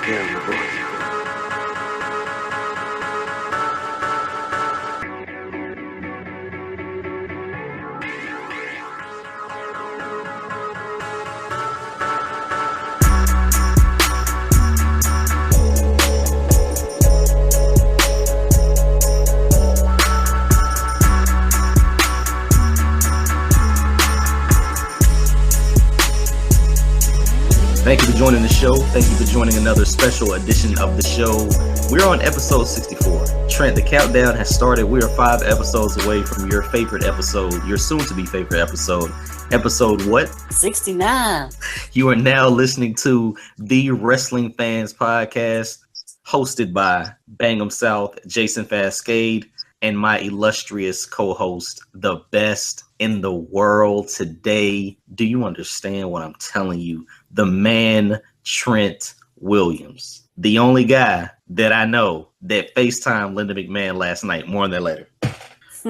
Gamble. Thank you for joining the show. Thank you for joining another special edition of the show. We're on episode 64. Trent, the countdown has started. We are 5 episodes away from your favorite episode, your soon-to-be favorite episode. Episode what? 69. You are now listening to the Wrestling Fans Podcast, hosted by Bangum South, Jason Fastkade, and my illustrious co-host, the best in the world today. Do you understand what I'm telling you? The man, Trent Williams. The only guy that I know that FaceTimed Linda McMahon last night. More on that later.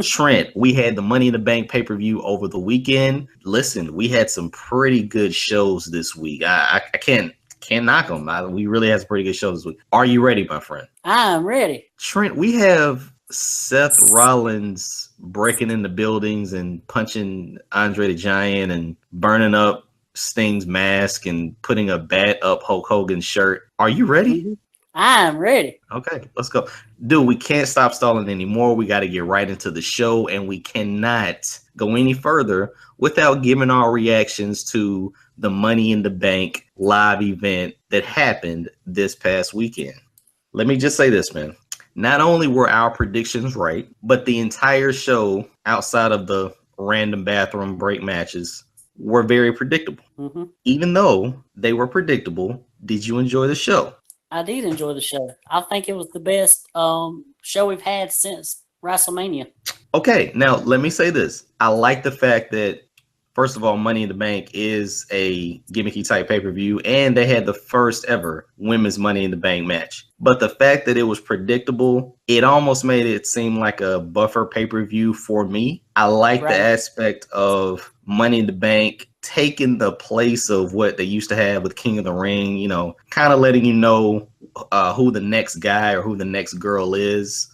Trent, we had the Money in the Bank pay-per-view over the weekend. Listen, we had some pretty good shows this week. I can't knock them. We really had some pretty good shows this week. Are you ready, my friend? I'm ready. Trent, we have Seth Rollins breaking into buildings and punching Andre the Giant and burning up Sting's mask and putting a bat up Hulk Hogan's shirt. Are you ready? I'm ready. Okay, let's go. Dude, we can't stop stalling anymore. We got to get right into the show, and we cannot go any further without giving our reactions to the Money in the Bank live event that happened this past weekend. Let me just say this, man. Not only were our predictions right, but the entire show, outside of the random bathroom break matches, were very predictable. Mm-hmm. Even though they were predictable, did you enjoy the show? I did enjoy the show. I think it was the best show we've had since WrestleMania. Okay, now let me say this. I like the fact that, first of all, Money in the Bank is a gimmicky type pay-per-view, and they had the first ever women's Money in the Bank match. But the fact that it was predictable, it almost made it seem like a buffer pay-per-view for me. I like the aspect of Money in the Bank taking the place of what they used to have with King of the Ring, you know, kind of letting you know who the next guy or who the next girl is.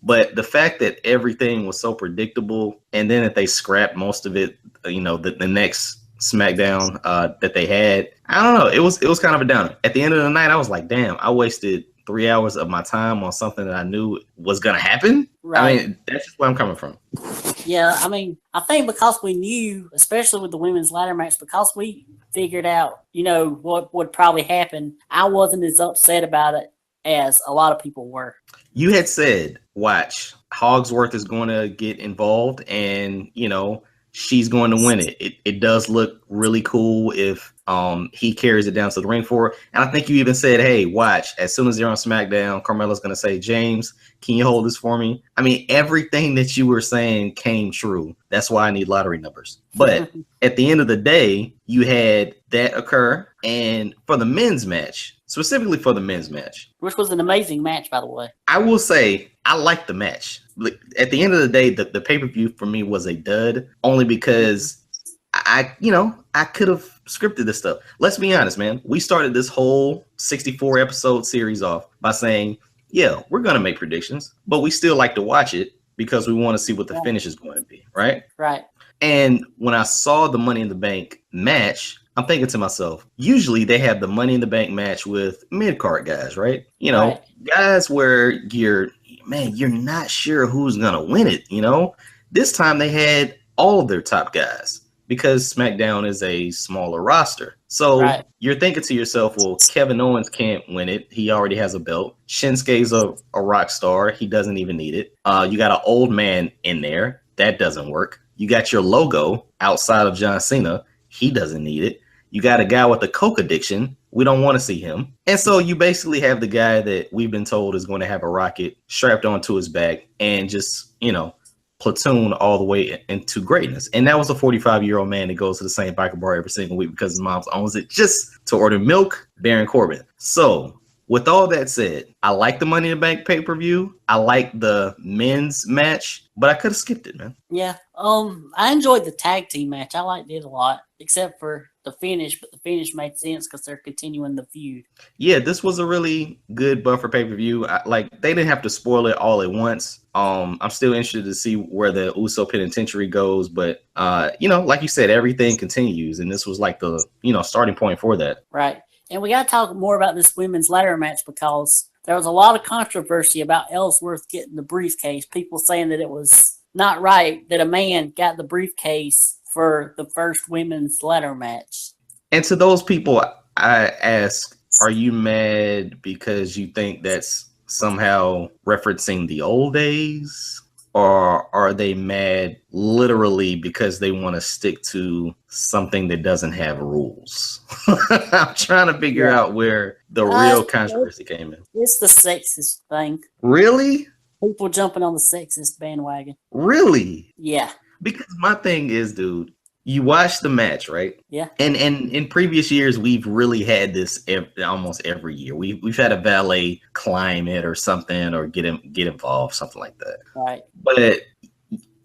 But the fact that everything was so predictable, and then that they scrapped most of it, you know, the next SmackDown that they had, I don't know. It was kind of a downer. At the end of the night, I was like, damn, I wasted 3 hours of my time on something that I knew was going to happen. Right. I mean, that's just where I'm coming from. Yeah, I mean, I think because we knew, especially with the women's ladder match, because we figured out, you know, what would probably happen, I wasn't as upset about it as a lot of people were. You had said, watch, Hogsworth is going to get involved and, you know, she's going to win it. It does look really cool if he carries it down to the ring for her. And I think you even said, hey, watch, as soon as they're on SmackDown, Carmella's going to say, James, can you hold this for me? I mean, everything that you were saying came true. That's why I need lottery numbers. But at the end of the day, you had that occur. And for the men's match, specifically for the men's match, which was an amazing match, by the way, I will say I liked the match. At the end of the day, the pay-per-view for me was a dud, only because I could have scripted this stuff. Let's be honest, man. We started this whole 64 episode series off by saying, yeah, we're going to make predictions, but we still like to watch it because we want to see what the finish is going to be, right? Right. And when I saw the Money in the Bank match, I'm thinking to myself, usually they have the Money in the Bank match with mid-card guys, right? You know, guys where you're not sure who's going to win it, you know? This time they had all of their top guys because SmackDown is a smaller roster. So you're thinking to yourself, well, Kevin Owens can't win it. He already has a belt. Shinsuke's a rock star. He doesn't even need it. You got an old man in there. That doesn't work. You got your logo outside of John Cena. He doesn't need it. You got a guy with a coke addiction. We don't want to see him. And so you basically have the guy that we've been told is going to have a rocket strapped onto his back and just, you know, platoon all the way into greatness. And that was a 45-year-old man that goes to the same biker bar every single week because his mom owns it just to order milk, Baron Corbin. So with all that said, I like the Money in the Bank pay-per-view. I like the men's match, but I could have skipped it, man. Yeah. I enjoyed the tag team match. I liked it a lot, except for the finish, but the finish made sense because they're continuing the feud. Yeah, this was a really good buffer pay-per-view. Like, they didn't have to spoil it all at once. I'm still interested to see where the Uso Penitentiary goes, but like you said, everything continues, and this was like the starting point for that. Right. And we got to talk more about this women's ladder match because there was a lot of controversy about Ellsworth getting the briefcase. People saying that it was not right that a man got the briefcase for the first women's ladder match. And to those people, I ask, are you mad because you think that's somehow referencing the old days? Or are they mad literally because they want to stick to something that doesn't have rules? I'm trying to figure out where the real controversy came in. It's the sexist thing. Really? People jumping on the sexist bandwagon. Really? Yeah. Because my thing is, dude, you watch the match, right? Yeah. And in previous years, we've really had this almost every year. We've had a valet climb it or something, or get involved, something like that. Right. But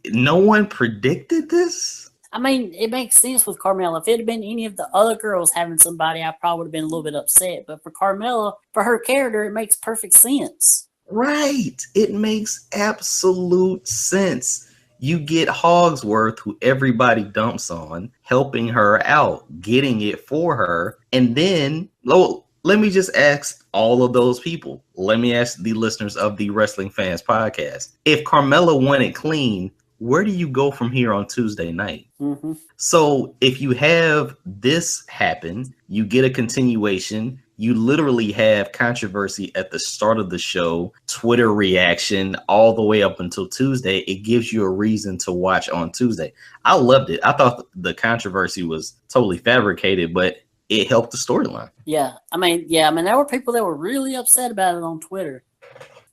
no one predicted this. I mean, it makes sense with Carmella. If it had been any of the other girls having somebody, I probably would have been a little bit upset. But for Carmella, for her character, it makes perfect sense. Right. It makes absolute sense. You get Hogsworth, who everybody dumps on, helping her out, getting it for her. And then, let me just ask all of those people. Let me ask the listeners of the Wrestling Fans Podcast. If Carmella won it clean, where do you go from here on Tuesday night? Mm-hmm. So if you have this happen, you get a continuation. You literally have controversy at the start of the show, Twitter reaction, all the way up until Tuesday. It gives you a reason to watch on Tuesday. I loved it. I thought the controversy was totally fabricated, but it helped the storyline. Yeah. I mean, there were people that were really upset about it on Twitter,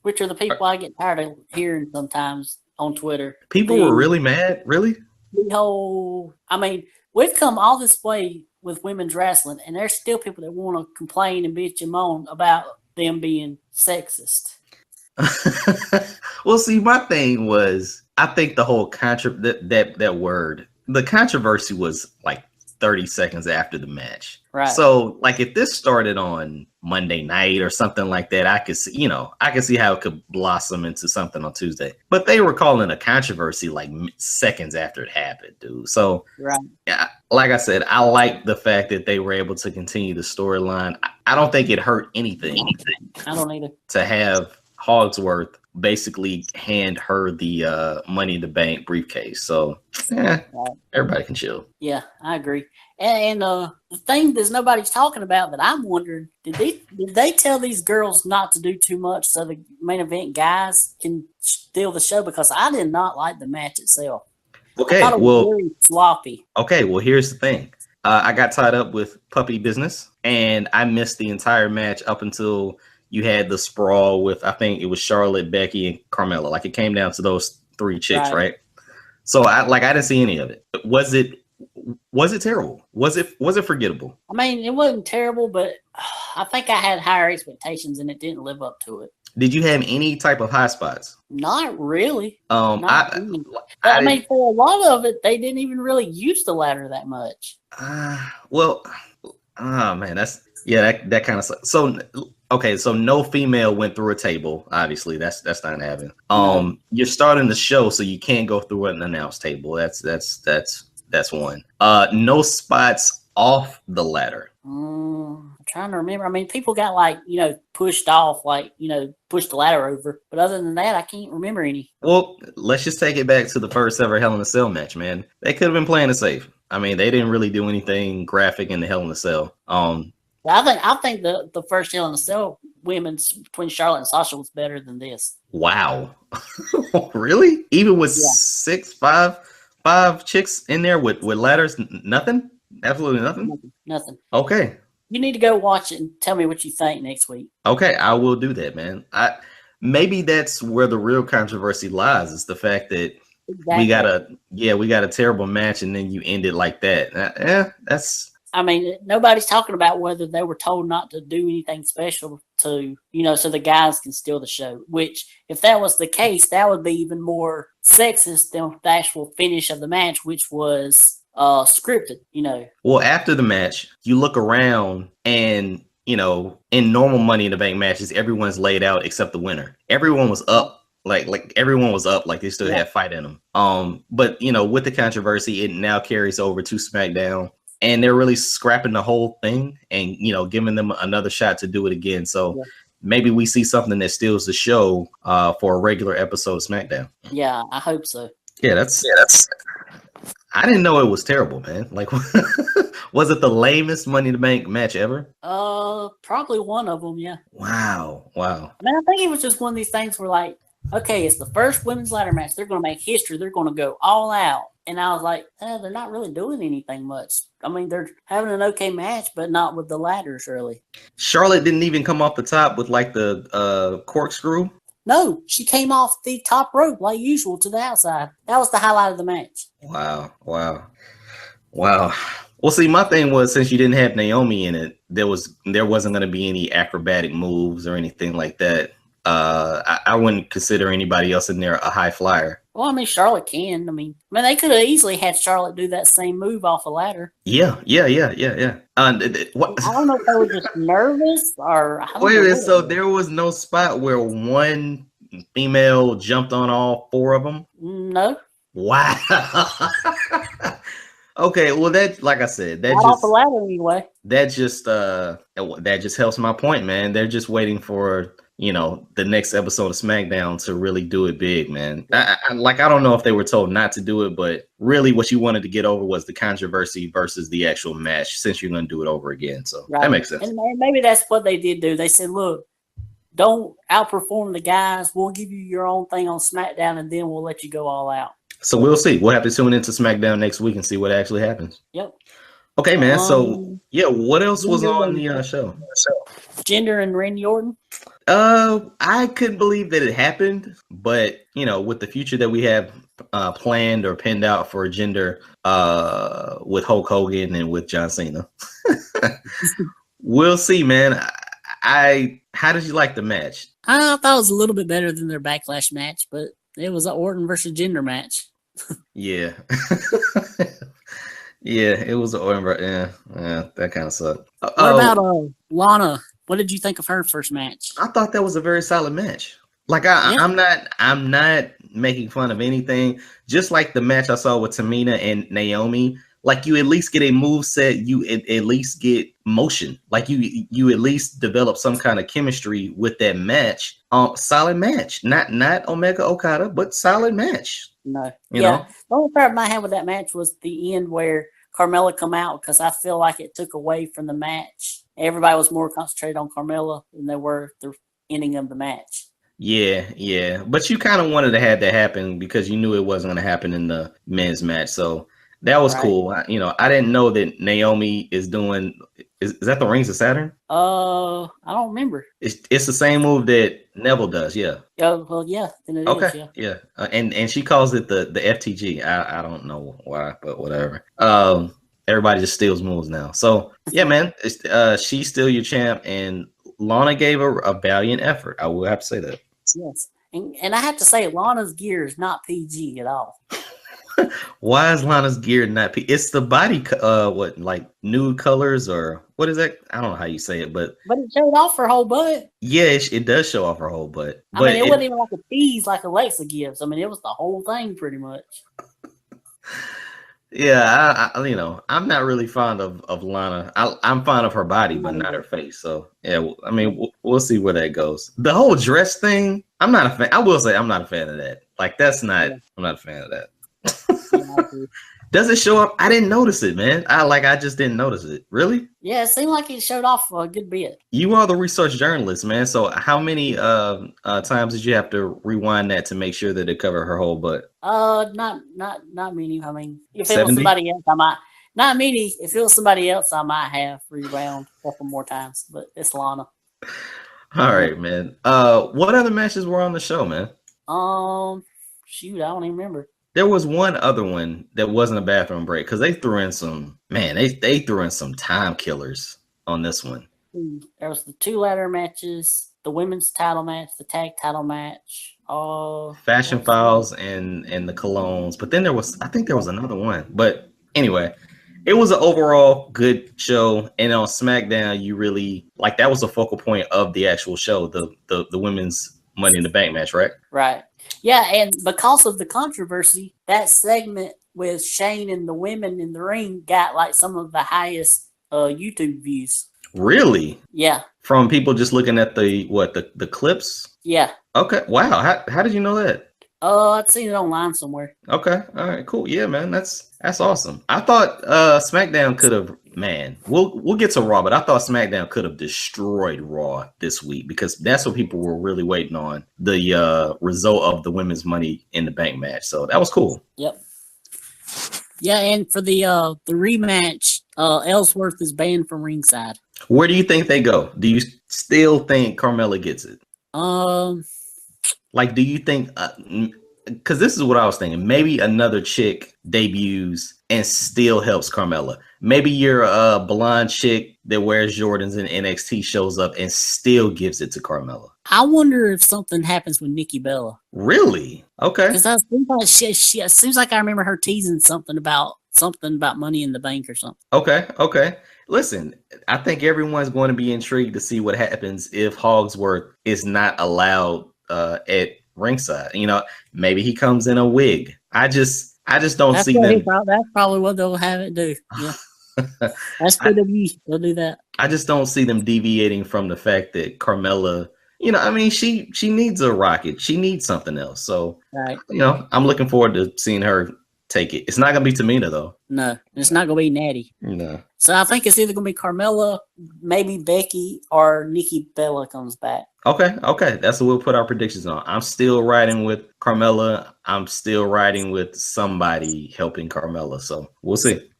which are the people I get tired of hearing sometimes on Twitter. People were really mad? Really? We've come all this way with women's wrestling, and there's still people that want to complain and bitch and moan about them being sexist. Well, see, my thing was, I think the whole that word, the controversy was like 30 seconds after the match. Right. So, like, if this started on Monday night or something like that, I could see how it could blossom into something on Tuesday. But they were calling a controversy like seconds after it happened, dude. So, right. Yeah, like I said, I like the fact that they were able to continue the storyline. I don't think it hurt anything. I don't either. To have Hogsworth basically hand her the Money in the Bank briefcase. So, everybody can chill. Yeah, I agree. And the thing that nobody's talking about that I'm wondering, did they tell these girls not to do too much so the main event guys can steal the show? Because I did not like the match itself. Okay, I thought it was very sloppy. Okay, well, here's the thing. I got tied up with puppy business, and I missed the entire match up until you had the sprawl with, I think it was Charlotte, Becky, and Carmella. Like, it came down to those three chicks, right? So I didn't see any of it. Was it terrible? Was it forgettable? I mean, it wasn't terrible, but I think I had higher expectations and it didn't live up to it. Did you have any type of high spots? Not really. I mean, for a lot of it, they didn't even really use the ladder that much. Man, that kind of sucks. So, okay, so no female went through a table. Obviously, that's not gonna happen. You're starting the show, so you can't go through an announce table. That's one. No spots off the ladder. I'm trying to remember. I mean, people got pushed off, pushed the ladder over. But other than that, I can't remember any. Well, let's just take it back to the first ever Hell in a Cell match, man. They could have been playing it safe. I mean, they didn't really do anything graphic in the Hell in a Cell. I think the first Hell in a Cell women's between Charlotte and Sasha was better than this. Wow. Really? Even with 5 chicks in there with ladders, nothing? Absolutely nothing? Nothing. Okay. You need to go watch it and tell me what you think next week. Okay, I will do that, man. Maybe that's where the real controversy lies, is the fact that we got a terrible match and then you end it like that. That's... I mean, nobody's talking about whether they were told not to do anything special to, so the guys can steal the show, which if that was the case, that would be even more sexist than the actual finish of the match, which was scripted, you know. Well, after the match, you look around and, you know, in normal Money in the Bank matches, everyone's laid out except the winner. Everyone was up. Like everyone was up, like they still had fight in them. But you know, with the controversy, it now carries over to SmackDown, and they're really scrapping the whole thing and, you know, giving them another shot to do it again. So maybe we see something that steals the show for a regular episode of SmackDown. Yeah, I hope so. Yeah, that's. I didn't know it was terrible, man. Like, was it the lamest Money in the Bank match ever? Probably one of them. Yeah. Wow. I mean, I think it was just one of these things where, like, okay, it's the first women's ladder match. They're going to make history. They're going to go all out. And I was like, they're not really doing anything much. I mean, they're having an okay match, but not with the ladders, really. Charlotte didn't even come off the top with, like, the corkscrew? No, she came off the top rope like usual to the outside. That was the highlight of the match. Wow. Well, see, my thing was, since you didn't have Naomi in it, there wasn't going to be any acrobatic moves or anything like that. I wouldn't consider anybody else in there a high flyer. Well, I mean, Charlotte can. I mean, they could have easily had Charlotte do that same move off a ladder. Yeah. What? I don't know if they were just nervous or. Wait a minute. So there was no spot where one female jumped on all four of them? No. Wow. Okay, well, that, like I said, that not just off the ladder anyway. That just helps my point, man. They're just waiting for, you know, the next episode of SmackDown to really do it big, man. I don't know if they were told not to do it, but really what you wanted to get over was the controversy versus the actual match, since you're going to do it over again. So that makes sense. And maybe that's what they did do. They said, look, don't outperform the guys. We'll give you your own thing on SmackDown, and then we'll let you go all out. So we'll see. We'll have to tune into SmackDown next week and see what actually happens. Yep. Okay, man. So yeah, what else was on the show? Jinder and Randy Orton. I couldn't believe that it happened, but you know, with the future that we have planned or pinned out for Jinder with Hulk Hogan and with John Cena, we'll see, man. How did you like the match? I thought it was a little bit better than their Backlash match, but it was an Orton versus Jinder match. Yeah. Yeah, it was an Orton. Yeah, that kind of sucked. What about Lana? What did you think of her first match? I thought that was a very solid match. Like I'm not making fun of anything. Just like the match I saw with Tamina and Naomi, like you at least get a move set, you at least get motion. Like you at least develop some kind of chemistry with that match. Solid match. Not Omega Okada, but solid match. No. You know? The only problem I had with that match was the end where Carmella come out, because I feel like it took away from the match. Everybody was more concentrated on Carmella than they were the ending of the match. Yeah. But you kind of wanted to have that happen because you knew it wasn't going to happen in the men's match. So that was cool. I didn't know that Naomi is doing. Is that the Rings of Saturn? I don't remember. It's the same move that Neville does. Yeah. Well, yeah. Then it is, yeah. And she calls it the FTG. I don't know why, but whatever. Everybody just steals moves now. So yeah, man. She's still your champ, and Lana gave her a valiant effort. I will have to say that. Yes, and I have to say, Lana's gear is not PG at all. Why is Lana's gear not PG? It's the body, like nude colors, or what is that? I don't know how you say it, but it showed off her whole butt. Yeah, it does show off her whole butt. I mean, it wasn't even like a tease like Alexa gives. I mean, it was the whole thing pretty much. Yeah, I'm not really fond of Lana. I'm fond of her body, but not her face. So yeah, I mean, we'll see where that goes. The whole dress thing, I'm not a fan. I will say I'm not a fan of that. Like I'm not a fan of that. Does it show up? I didn't notice it, man. I just didn't notice it. Really? Yeah, it seemed like it showed off a good bit. You are the research journalist, man. So how many times did you have to rewind that to make sure that it covered her whole butt? Not many. I mean, if it was somebody else, I might. Not many. If it was somebody else, I might have rewound a couple more times. But it's Lana. All right, man. What other matches were on the show, man? Shoot, I don't even remember. There was one other one that wasn't a bathroom break because they threw in some they threw in some time killers on this one. There was the 2 ladder matches, the women's title match, the tag title match, Fashion Files and the Colognes. But then I think there was another one. But Anyway, it was an overall good show. And on SmackDown, you really like that was the focal point of the actual show, the women's Money in the Bank match, right? Right. Yeah, and because of the controversy, that segment with Shane and the women in the ring got like some of the highest YouTube views. Really? Yeah. From people just looking at the clips? Yeah. Okay. Wow. How did you know that? I'd seen it online somewhere. Okay. All right. Cool. Yeah, man. That's awesome. I thought SmackDown could have. Man, we'll get to Raw, but I thought SmackDown could have destroyed Raw this week because that's what people were really waiting on, the result of the women's Money in the Bank match. So that was cool. Yep. Yeah, and for the rematch, Ellsworth is banned from ringside. Where do you think they go? Do you still think Carmella gets it? Like, do you think? Because this is what I was thinking. Maybe another chick debuts and still helps Carmella. Maybe your blonde chick that wears Jordans in NXT shows up and still gives it to Carmella. I wonder if something happens with Nikki Bella. Really? Okay. Because it seems like I remember her teasing something about Money in the Bank or something. Okay. Listen, I think everyone's going to be intrigued to see what happens if Hogsworth is not allowed at ringside. You know, maybe he comes in a wig. I just don't see them. That's probably what they'll have it do. Yeah. That's WWE. They'll do that. I just don't see them deviating from the fact that Carmella, you know, I mean, she needs a rocket. She needs something else. So, right. You know, I'm looking forward to seeing her take it. It's not going to be Tamina, though. No, it's not going to be Natty. No. So I think it's either going to be Carmella, maybe Becky, or Nikki Bella comes back. Okay. That's what we'll put our predictions on. I'm still riding with Carmella. I'm still riding with somebody helping Carmella. So we'll see.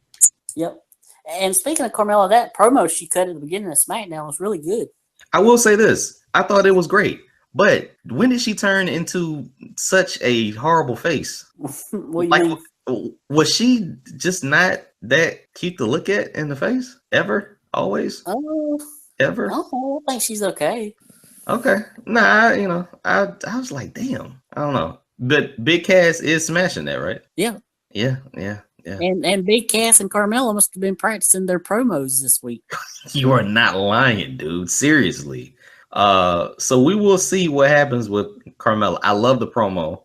Yep. And speaking of Carmella, that promo she cut at the beginning of SmackDown was really good. I will say this. I thought it was great. But when did she turn into such a horrible face? Was she just not that cute to look at in the face? Ever? Always? Ever? I think she's okay. Okay. Nah, you know, I was like, damn. I don't know. But Big Cass is smashing that, right? Yeah. Yeah. And Big Cass and Carmella must have been practicing their promos this week. You are not lying, dude. Seriously. So we will see what happens with Carmella. I love the promo.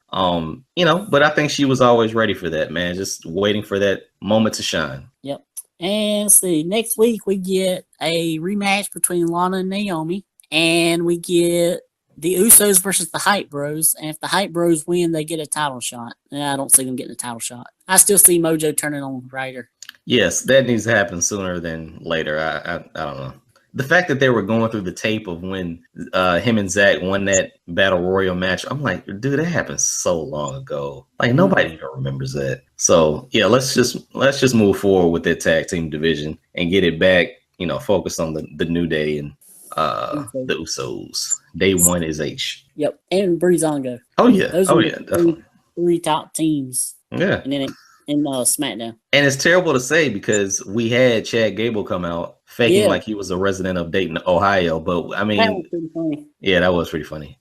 You know, but I think she was always ready for that, man. Just waiting for that moment to shine. Yep. And see, next week we get a rematch between Lana and Naomi, and we get the Usos versus the Hype Bros. And if the Hype Bros win, they get a title shot. And I don't see them getting a title shot. I still see Mojo turning on Ryder. Yes, that needs to happen sooner than later. I don't know. The fact that they were going through the tape of when him and Zach won that Battle Royal match, I'm like, dude, that happened so long ago. Like nobody even remembers that. So yeah, let's just move forward with that tag team division and get it back. You know, focus on the New Day and the Usos. Day one is H. Yep, and Breezango. Oh yeah, definitely. Three top teams. Yeah, and then in SmackDown. And it's terrible to say because we had Chad Gable come out faking like he was a resident of Dayton, Ohio. But I mean, that was pretty funny. Yeah, that was pretty funny.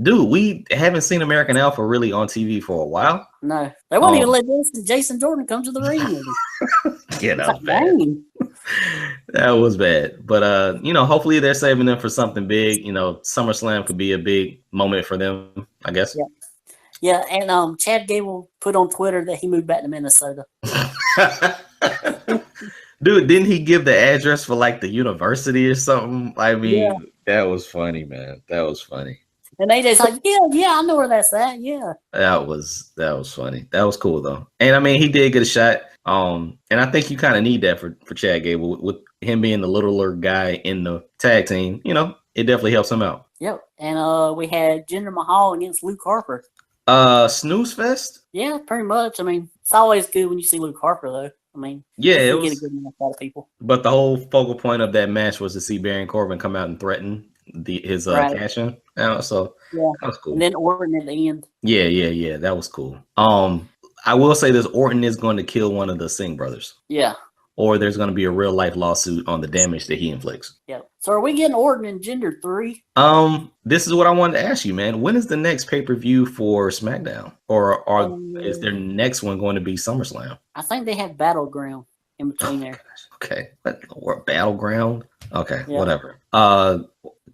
Dude, we haven't seen American Alpha really on TV for a while. No, they won't even let Jason Jordan come to the ring with him. Yeah, that was bad. That was bad. But you know, hopefully they're saving them for something big. You know, SummerSlam could be a big moment for them, I guess. Yeah. Yeah, and Chad Gable put on Twitter that he moved back to Minnesota. Dude, didn't he give the address for like the university or something? I mean, That was funny, man. That was funny. And AJ's like, yeah, I know where that's at. Yeah. That was funny. That was cool though. And I mean, he did get a shot. And I think you kind of need that for Chad Gable with him being the littler guy in the tag team. You know, it definitely helps him out. Yep. And we had Jinder Mahal against Luke Harper. Snooze fest? Yeah, pretty much. I mean, it's always good when you see Luke Harper, though. I mean, yeah, it was get a good enough out of people. But the whole focal point of that match was to see Baron Corbin come out and threaten his cash in. So yeah, that was cool. And then Orton at the end. Yeah, that was cool. I will say this: Orton is going to kill one of the Singh brothers. Yeah. Or there's going to be a real life lawsuit on the damage that he inflicts. Yep. So are we getting Orton in Gender 3? This is what I wanted to ask you, man. When is the next pay-per-view for SmackDown? Or is their next one going to be SummerSlam? I think they have Battleground in between there. Okay. What Battleground? Okay, Yeah. whatever.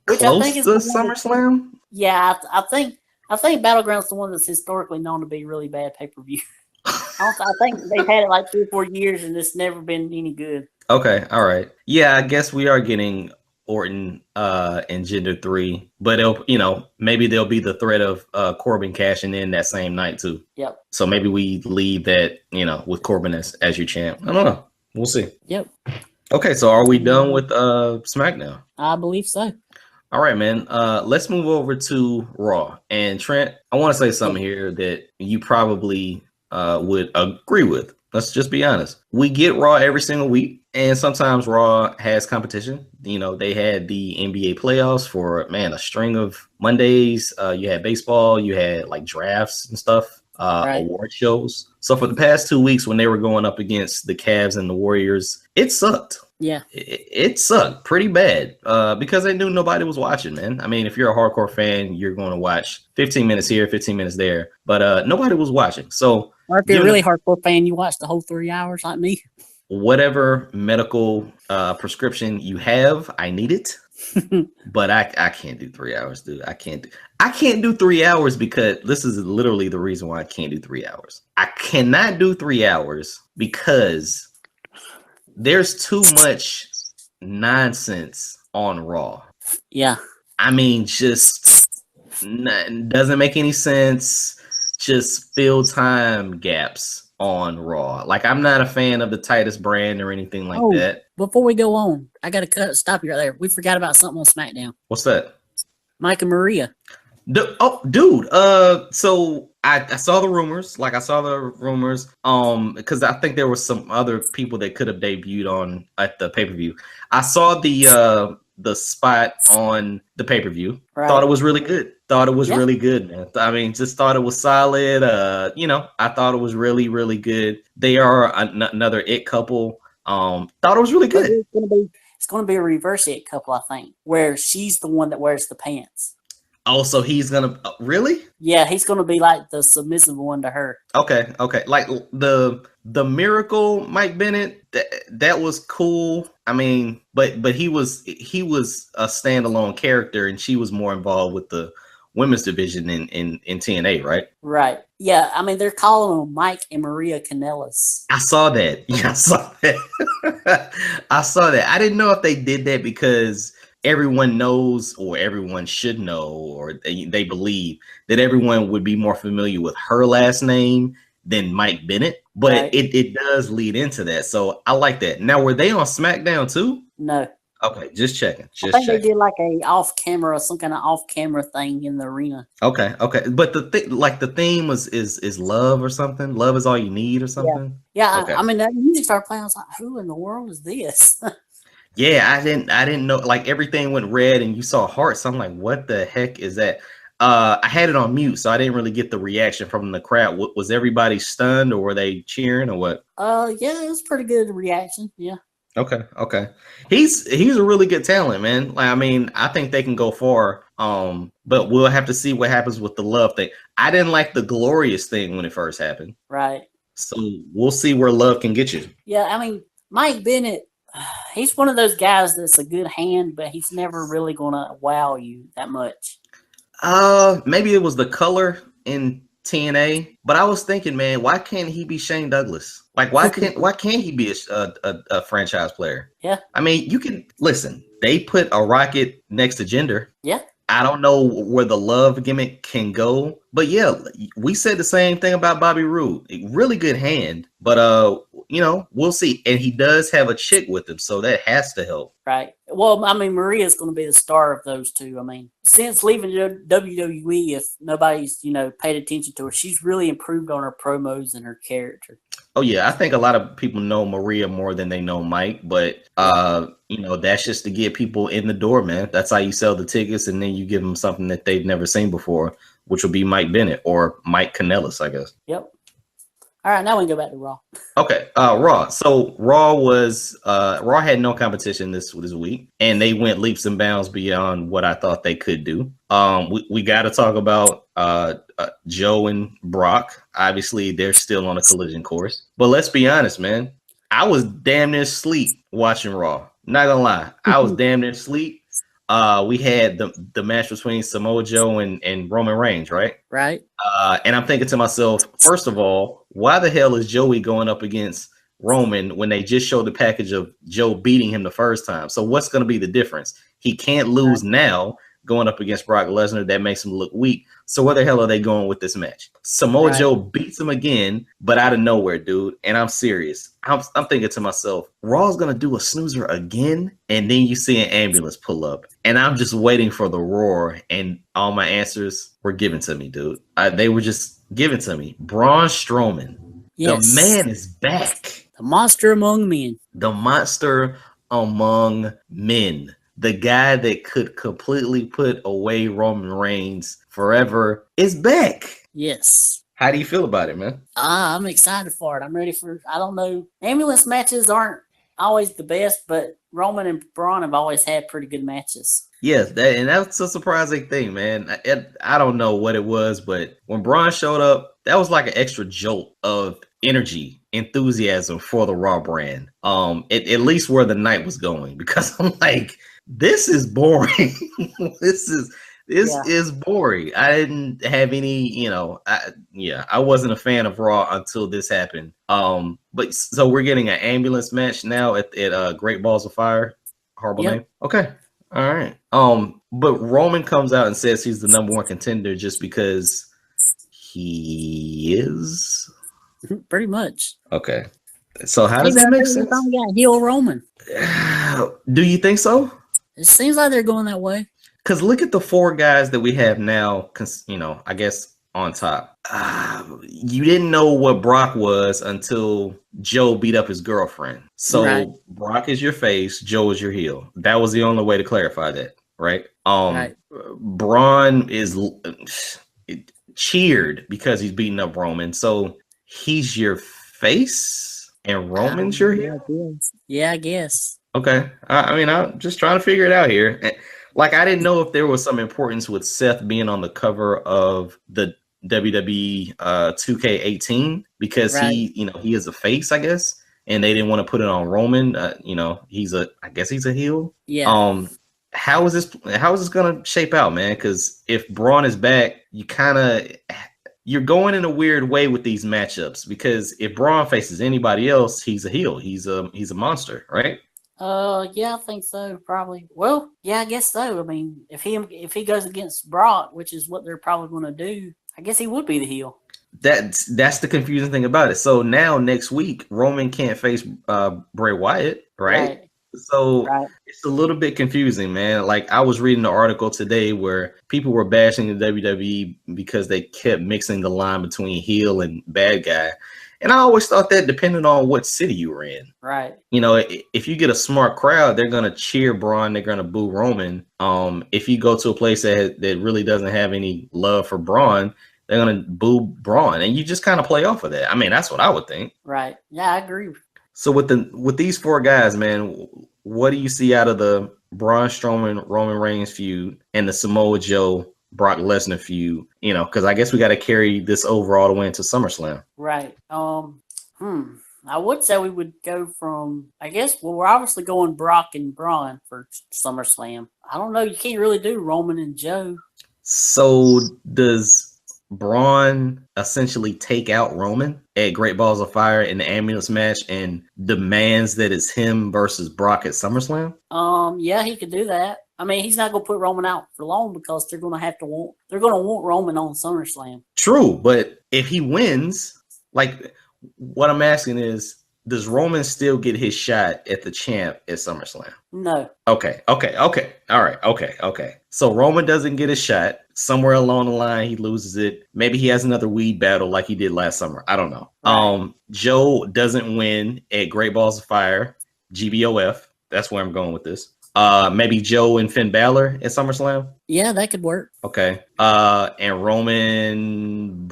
Which close I think is to SummerSlam? Yeah, I think Battleground's the one that's historically known to be really bad pay-per-view. I think they've had it like 3 or 4 years and it's never been any good. Okay, all right. Yeah, I guess we are getting Orton in Gender 3, but it'll, maybe there'll be the threat of Corbin cashing in that same night too. Yep. So maybe we leave that, with Corbin as your champ. I don't know. We'll see. Yep. Okay, so are we done with SmackDown? I believe so. All right, man. Let's move over to Raw. And Trent, I want to say something here that you probably would agree with. Let's just be honest. We get Raw every single week, and sometimes Raw has competition. They had the NBA playoffs for, a string of Mondays. You had baseball, you had like drafts and stuff, award shows. So for the past 2 weeks when they were going up against the Cavs and the Warriors, it sucked. Yeah. It sucked pretty bad because they knew nobody was watching, man. I mean, if you're a hardcore fan, you're going to watch 15 minutes here, 15 minutes there, but nobody was watching. So, or if you're a really hardcore fan, you watch the whole 3 hours like me. Whatever medical prescription you have, I need it. But I can't do 3 hours, dude. I can't do 3 hours because this is literally the reason why I can't do 3 hours. I cannot do 3 hours because there's too much nonsense on Raw. Yeah. I mean, just doesn't make any sense. Just fill time gaps on Raw. Like, I'm not a fan of the Titus brand or anything like that. Before we go on, I got to stop you right there. We forgot about something on SmackDown. What's that? Mike and Maria. Dude. So I saw the rumors. Because I think there was some other people that could have debuted at the pay-per-view. I saw the spot on the pay-per-view. Right. Thought it was really good. Really good, man. I mean, just thought it was solid. I thought it was really, really good. They are another it couple. Thought it was really good. It's gonna be a reverse it couple, I think, where she's the one that wears the pants. Oh, so he's gonna really? Yeah, he's gonna be like the submissive one to her. Okay. Like the Miracle Mike Bennett, that was cool. I mean, but he was a standalone character, and she was more involved with the women's division in TNA, right? Right. Yeah. I mean, they're calling them Mike and Maria Kanellis. I saw that. Yeah, I saw that. I saw that. I didn't know if they did that because everyone knows, or everyone should know, or they believe that everyone would be more familiar with her last name than Mike Bennett. But right. it does lead into that. So I like that. Now, were they on SmackDown too? No. Okay, just checking. I think they did like a off-camera, some kind of off-camera thing in the arena. Okay. But the theme is love or something. Love is all you need or something. Yeah. Okay. I mean, that music started playing. I was like, who in the world is this? Yeah, I didn't know. Like, everything went red, and you saw hearts. I'm like, what the heck is that? I had it on mute, so I didn't really get the reaction from the crowd. Was everybody stunned, or were they cheering, or what? Yeah, it was pretty good reaction. Yeah. Okay. He's a really good talent, man. Like, I mean, I think they can go far. But we'll have to see what happens with the love thing. I didn't like the glorious thing when it first happened. Right. So we'll see where love can get you. Yeah, I mean, Mike Bennett, he's one of those guys that's a good hand, but he's never really gonna wow you that much. Maybe it was the color in TNA, but I was thinking, man, why can't he be Shane Douglas? Like, why can't he be a franchise player? Yeah. I mean, you can listen. They put a rocket next to Jinder. Yeah. I don't know where the love gimmick can go, but yeah, we said the same thing about Bobby Roode. A really good hand, but we'll see. And he does have a chick with him, so that has to help. Right. Well, I mean, Maria's going to be the star of those two. I mean, since leaving WWE, if nobody's paid attention to her, she's really improved on her promos and her character. Oh yeah, I think a lot of people know Maria more than they know Mike, but that's just to get people in the door, man. That's how you sell the tickets, and then you give them something that they've never seen before, which will be Mike Bennett or Mike Kanellis, I guess. Yep. All right, now we can go back to Raw. Okay, Raw. So Raw had no competition this week, and they went leaps and bounds beyond what I thought they could do. We got to talk about Joe and Brock. Obviously, they're still on a collision course. But let's be honest, man. I was damn near asleep watching Raw. Not gonna lie, I was damn near asleep. We had the match between Samoa Joe and Roman Reigns, right? Right. And I'm thinking to myself, first of all, why the hell is Joey going up against Roman when they just showed the package of Joe beating him the first time? So what's going to be the difference? He can't lose now going up against Brock Lesnar. That makes him look weak. So where the hell are they going with this match? Samoa Joe beats him again, but out of nowhere, dude. And I'm serious. I'm thinking to myself, Raw's going to do a snoozer again? And then you see an ambulance pull up. And I'm just waiting for the roar. And all my answers were given to me, dude. They were just given to me. Braun Strowman. Yes. The man is back. The monster among men. The monster among men. The guy that could completely put away Roman Reigns forever is back. Yes. How do you feel about it, man? I'm excited for it. I'm ready for, I don't know. Ambulance matches aren't always the best, but Roman and Braun have always had pretty good matches. Yes, that's a surprising thing, man. I don't know what it was, but when Braun showed up, that was like an extra jolt of energy, enthusiasm for the Raw brand. At least where the night was going, because I'm like, this is boring. This is boring. I didn't have any, I wasn't a fan of Raw until this happened. But so we're getting an ambulance match now at Great Balls of Fire. Horrible name. Okay. All right. But Roman comes out and says he's the #1 contender just because he is. Pretty much. Okay. So how does that make sense? Got heel Roman. Do you think so? It seems like they're going that way. Because look at the 4 guys that we have now, I guess on top. You didn't know what Brock was until Joe beat up his girlfriend. So Brock is your face, Joe is your heel. That was the only way to clarify that, right? Braun is cheered because he's beating up Roman. So he's your face and Roman's your heel? Yeah, I guess. Okay. I'm just trying to figure it out here. Like, I didn't know if there was some importance with Seth being on the cover of the WWE 2K18 because he is a face, I guess, and they didn't want to put it on Roman. I guess he's a heel. Yeah. How is this gonna shape out, man? Because if Braun is back, you're going in a weird way with these matchups. Because if Braun faces anybody else, he's a heel. He's a monster, right? Yeah, I think so, probably. Well, yeah, I guess so. I mean, if he goes against Brock, which is what they're probably going to do, I guess he would be the heel. That's the confusing thing about it. So now next week, Roman can't face Bray Wyatt, right? So it's a little bit confusing, man. Like, I was reading an article today where people were bashing the WWE because they kept mixing the line between heel and bad guy. And I always thought that depended on what city you were in. Right. If you get a smart crowd, they're going to cheer Braun. They're going to boo Roman. If you go to a place that really doesn't have any love for Braun, they're going to boo Braun. And you just kind of play off of that. I mean, that's what I would think. Right. Yeah, I agree. So with these 4 guys, man, what do you see out of the Braun Strowman, Roman Reigns feud and the Samoa Joe, Brock Lesnar feud, because I guess we got to carry this over all the way into SummerSlam. Right. I would say we would go from, we're obviously going Brock and Braun for SummerSlam. I don't know. You can't really do Roman and Joe. So does Braun essentially take out Roman at Great Balls of Fire in the ambulance match and demands that it's him versus Brock at SummerSlam? Yeah, he could do that. I mean, he's not going to put Roman out for long because they're going to want Roman on SummerSlam. True, but if he wins, like, what I'm asking is, does Roman still get his shot at the champ at SummerSlam? No. Okay. All right. Okay. So Roman doesn't get a shot. Somewhere along the line, he loses it. Maybe he has another weed battle like he did last summer. I don't know. Right. Joe doesn't win at Great Balls of Fire, GBOF. That's where I'm going with this. Maybe Joe and Finn Balor at SummerSlam. Yeah, that could work. Okay. And Roman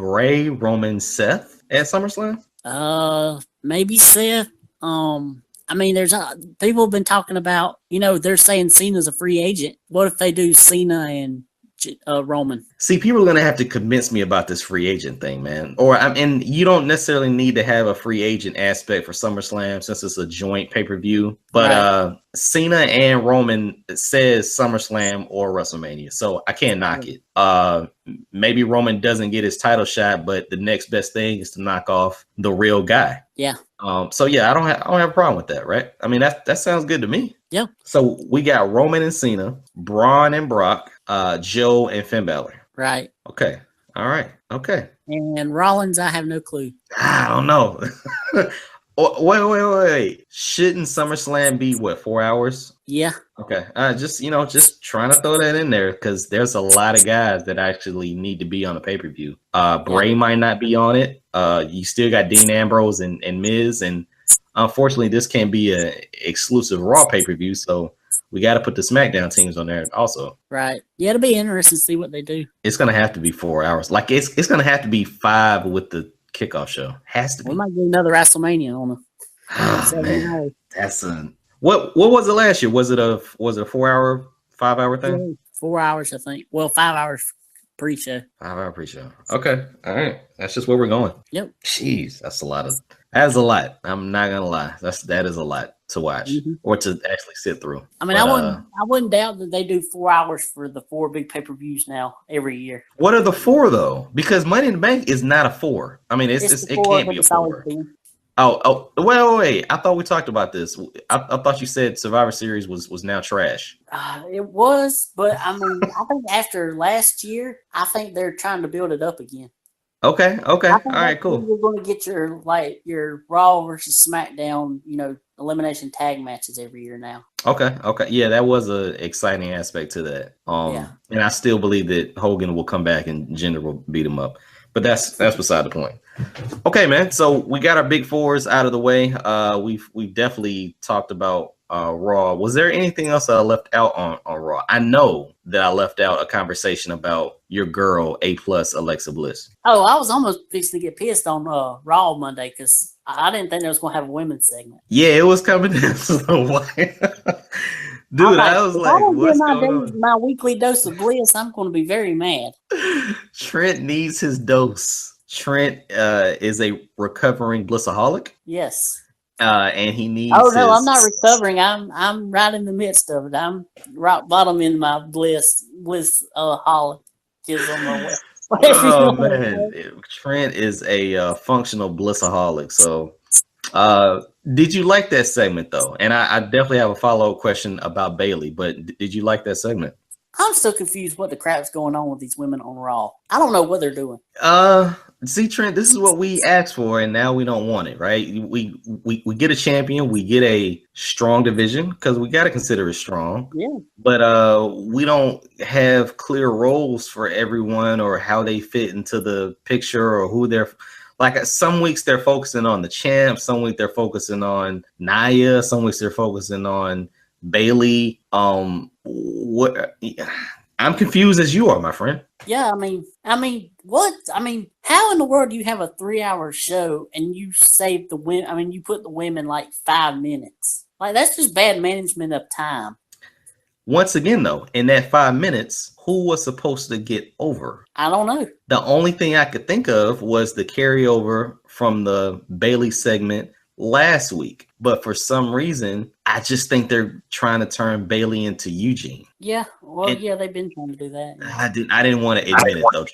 Seth at SummerSlam. Maybe Seth. I mean, there's people have been talking about, they're saying Cena's a free agent. What if they do Cena and Roman? See, people are gonna have to convince me about this free agent thing, man. And you don't necessarily need to have a free agent aspect for SummerSlam since it's a joint pay-per-view. But Cena and Roman says SummerSlam or WrestleMania, so I can't knock it. Maybe Roman doesn't get his title shot, but the next best thing is to knock off the real guy. Yeah. So yeah, I don't have a problem with that, right? I mean, that sounds good to me. Yeah. So we got Roman and Cena, Braun and Brock, Joe and Finn Balor. Right. Okay. All right. Okay. And Rollins, I have no clue. I don't know. Wait. Shouldn't SummerSlam be 4 hours? Yeah. Okay. Just trying to throw that in there because there's a lot of guys that actually need to be on the pay-per-view. Bray might not be on it. You still got Dean Ambrose and Miz, and unfortunately, this can't be an exclusive Raw pay-per-view, so we got to put the SmackDown teams on there also. Right. Yeah, it'll be interesting to see what they do. It's gonna have to be 4 hours. Like it's gonna have to be 5 with the kickoff show. Has to be. We might get another WrestleMania on them. Oh, man. That's what was it last year? Was it a 4 hour, 5 hour thing? Yeah, 4 hours, I think. Well, 5 hours pre-show. 5 hour pre-show. Okay. All right. That's just where we're going. Yep. Jeez, that's a lot. I'm not gonna lie. That is a lot to watch or to actually sit through. I mean, I wouldn't doubt that they do 4 hours for the 4 big pay-per-views now every year. What are the 4 though? Because Money in the Bank is not a 4. I mean, it can't be a 4. Oh, wait. I thought we talked about this. I thought you said Survivor Series was now trash. It was, but I mean, I think after last year, I think they're trying to build it up again. Okay. All right, cool. You're going to get your Raw versus SmackDown, elimination tag matches every year now. Okay. Yeah, that was an exciting aspect to that. And I still believe that Hogan will come back and Jinder will beat him up. But that's beside the point. Okay, man. So we got our big 4s out of the way. We've definitely talked about Raw. Was there anything else that I left out on Raw? I know that I left out a conversation about your girl A+ Alexa Bliss. Oh, I was almost fixing to get pissed on Raw Monday because I didn't think they was going to have a women's segment. Yeah, it was coming down to the wire. Dude, I was like, what's going on? My weekly dose of bliss, I'm going to be very mad. Trent needs his dose. Trent is a recovering blissaholic. Yes. And he needs. Oh no, I'm not recovering. I'm right in the midst of it. I'm rock bottom in my bliss holic. Oh man, Trent is a functional blissaholic. So, did you like that segment though? And I definitely have a follow-up question about Bayley. But did you like that segment? I'm still confused what the crap's going on with these women on Raw. I don't know what they're doing. See, Trent, this is what we asked for, and now we don't want it, right? We get a champion, we get a strong division because we got to consider it strong. Yeah. But we don't have clear roles for everyone or how they fit into the picture or who they're. Like some weeks they're focusing on the champ, some weeks they're focusing on Nia, some weeks they're focusing on Bayley. What? I'm confused as you are, my friend. Yeah, I mean, what? I mean, how in the world do you have a 3-hour show and you save the women? I mean, you put the women like 5 minutes. Like that's just bad management of time. Once again, though, in that 5 minutes, who was supposed to get over? I don't know. The only thing I could think of was the carryover from the Bayley segment last week. But for some reason, I just think they're trying to turn Bayley into Eugene. Yeah, well, yeah, they've been trying to do that. Yeah. I didn't want to admit it though.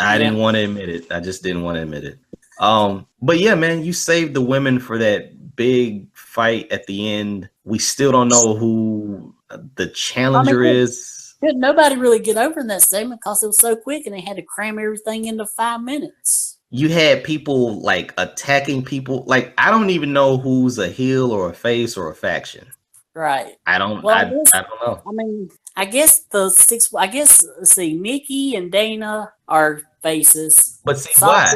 I didn't want to admit it. I just didn't want to admit it. But yeah, man, you saved the women for that big fight at the end. We still don't know who the challenger is. Could nobody really get over in that segment because it was so quick and they had to cram everything into 5 minutes. You had people like attacking people. Like I don't even know who's a heel or a face or a faction. Right. I don't know. I mean, I guess let's see, Nikki and Dana are faces. But see why?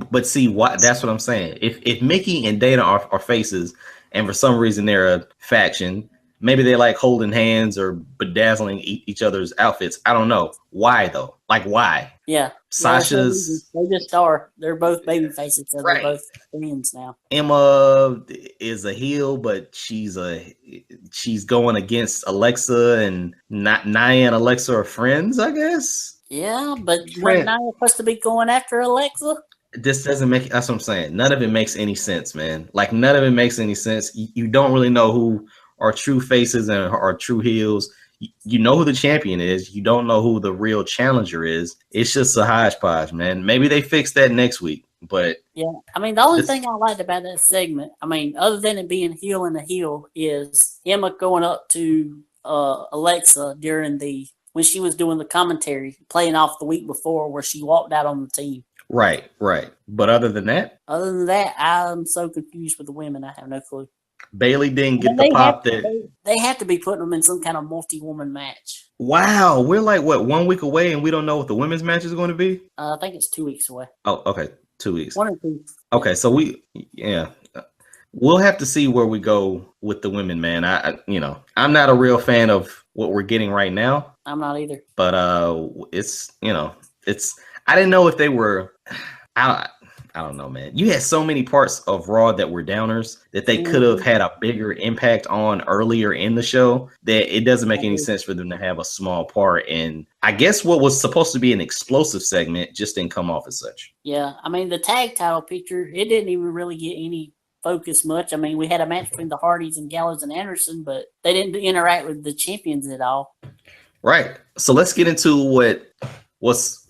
But see why? That's what I'm saying. If Mickey and Dana are faces, and for some reason they're a faction, maybe they like holding hands or bedazzling each other's outfits. I don't know why though. Like why? Yeah, Sasha's they just are. They're both baby faces, so right. they're both friends now. Emma is a heel, but she's going against Alexa, and not Nia and Alexa are friends, I guess. Yeah, but when Nia supposed to be going after Alexa? This doesn't make. That's what I'm saying. None of it makes any sense, man. Like none of it makes any sense. You don't really know who are true faces and are true heels. You know who the champion is. You don't know who the real challenger is. It's just a hodgepodge, man. Maybe they fix that next week. But yeah, I mean, the only thing I liked about that segment, I mean, other than it being heel and a heel, is Emma going up to Alexa during when she was doing the commentary, playing off the week before where she walked out on the team. Right. But other than that, I'm so confused with the women. I have no clue. Bailey didn't get the pop they have to be putting them in some kind of multi-woman match. Wow, we're like what 1 week away, and we don't know what the women's match is going to be. I think it's 2 weeks away. Oh, okay, 2 weeks. 1 or 2. Okay, so we'll have to see where we go with the women, man. I'm not a real fan of what we're getting right now. I'm not either. But it's I didn't know if they were. I don't know, man. You had so many parts of Raw that were downers that they could have had a bigger impact on earlier in the show that it doesn't make any sense for them to have a small part. And I guess what was supposed to be an explosive segment just didn't come off as such. Yeah, I mean, the tag title picture, it didn't even really get any focus much. I mean, we had a match between the Hardys and Gallows and Anderson, but they didn't interact with the champions at all. Right. So let's get into what's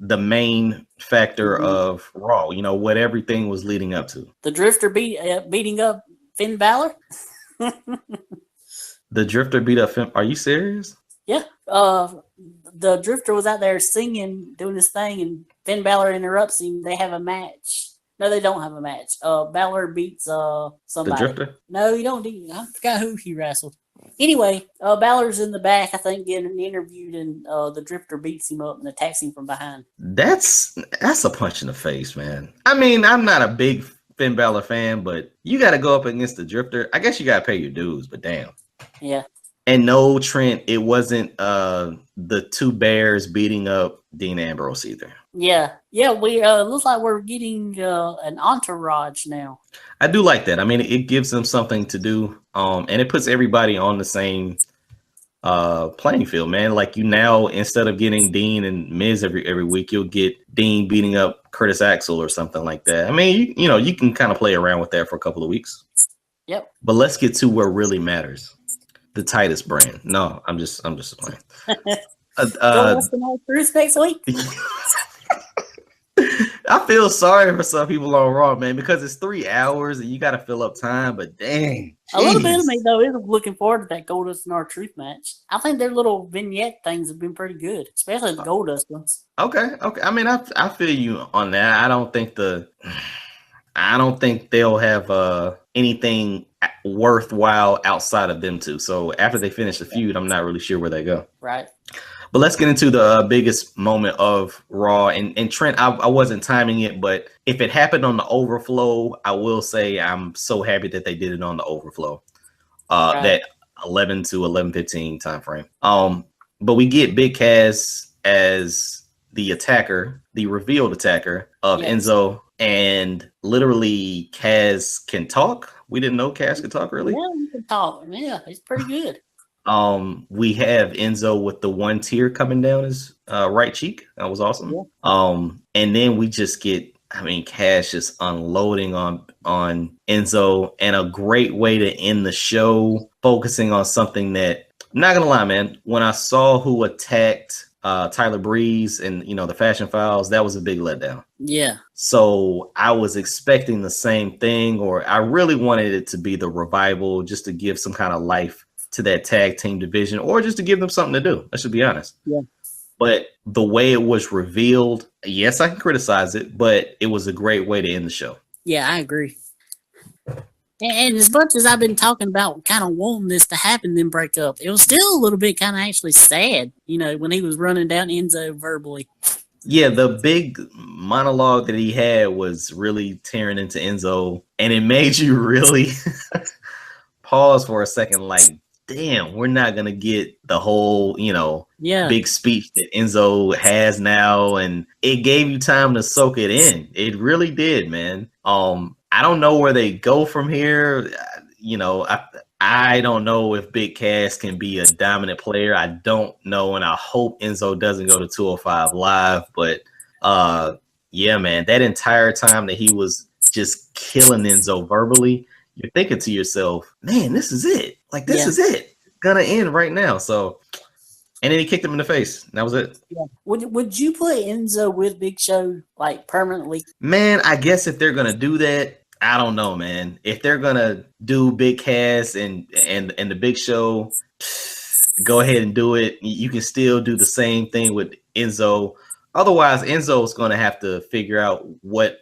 the main factor of Raw, what everything was leading up to. The Drifter beating up Finn Balor. The Drifter beat up Finn. Are you serious? Yeah. The Drifter was out there singing, doing his thing, and Finn Balor interrupts him. They have a match. No, they don't have a match. Balor beats somebody. The Drifter? No, you don't. I forgot who he wrestled. Anyway, Balor's in the back, I think, getting interviewed, and the Drifter beats him up and attacks him from behind. That's a punch in the face, man. I mean, I'm not a big Finn Balor fan, but you got to go up against the Drifter. I guess you got to pay your dues, but damn. Yeah. And no, Trent, it wasn't the two bears beating up Dean Ambrose either. Yeah. We looks like we're getting an entourage now. I do like that. I mean, it gives them something to do, and it puts everybody on the same playing field, man. Like you now, instead of getting Dean and Miz every week, you'll get Dean beating up Curtis Axel or something like that. I mean, you can kind of play around with that for a couple of weeks. Yep. But let's get to what really matters. The Titus brand. No, I'm just playing. What's the Truth next week? I feel sorry for some people on Raw, man, because it's 3 hours and you got to fill up time. But dang, a little bit of me though is looking forward to that Goldust and R-Truth match. I think their little vignette things have been pretty good, especially the Goldust ones. Okay. I mean, I feel you on that. I don't think they'll have anything worthwhile outside of them two. So after they finish the feud, I'm not really sure where they go. Right. But let's get into the biggest moment of Raw. And Trent, I wasn't timing it, but if it happened on the overflow, I will say I'm so happy that they did it on the overflow. Right. That 11 to 11:15 time frame. But we get Big Cass as the attacker, the revealed attacker of Enzo, and literally Cass can talk. We didn't know Cass could talk, really. Yeah, he can talk. Yeah, he's pretty good. We have Enzo with the one tear coming down his right cheek. That was awesome. Yeah. And then we just get, Cass just unloading on Enzo, and a great way to end the show, focusing on something that, I'm not gonna lie, man, when I saw who attacked Tyler Breeze and the Fashion Files, that was a big letdown. Yeah. So I was expecting the same thing, or I really wanted it to be the Revival, just to give some kind of life to that tag team division, or just to give them something to do. Let's just be honest. Yeah. But the way it was revealed, yes, I can criticize it, but it was a great way to end the show. Yeah, I agree. And as much as I've been talking about kind of wanting this to happen, then break up, it was still a little bit kind of actually sad, when he was running down Enzo verbally. Yeah, the big monologue that he had was really tearing into Enzo, and it made you really pause for a second, like, damn, we're not gonna get the whole, Yeah. big speech that Enzo has now, and it gave you time to soak it in. It really did, man. I don't know where they go from here. I don't know if Big Cass can be a dominant player. I don't know, and I hope Enzo doesn't go to 205 Live. But yeah, man, that entire time that he was just killing Enzo verbally, you're thinking to yourself, man, this is it. Like, this is it. It's gonna end right now. So, and then he kicked him in the face. That was it. Yeah. Would you put Enzo with Big Show like permanently? Man, I guess if they're gonna do that, I don't know, man. If they're gonna do Big Cass and the Big Show, go ahead and do it. You can still do the same thing with Enzo. Otherwise, Enzo's gonna have to figure out what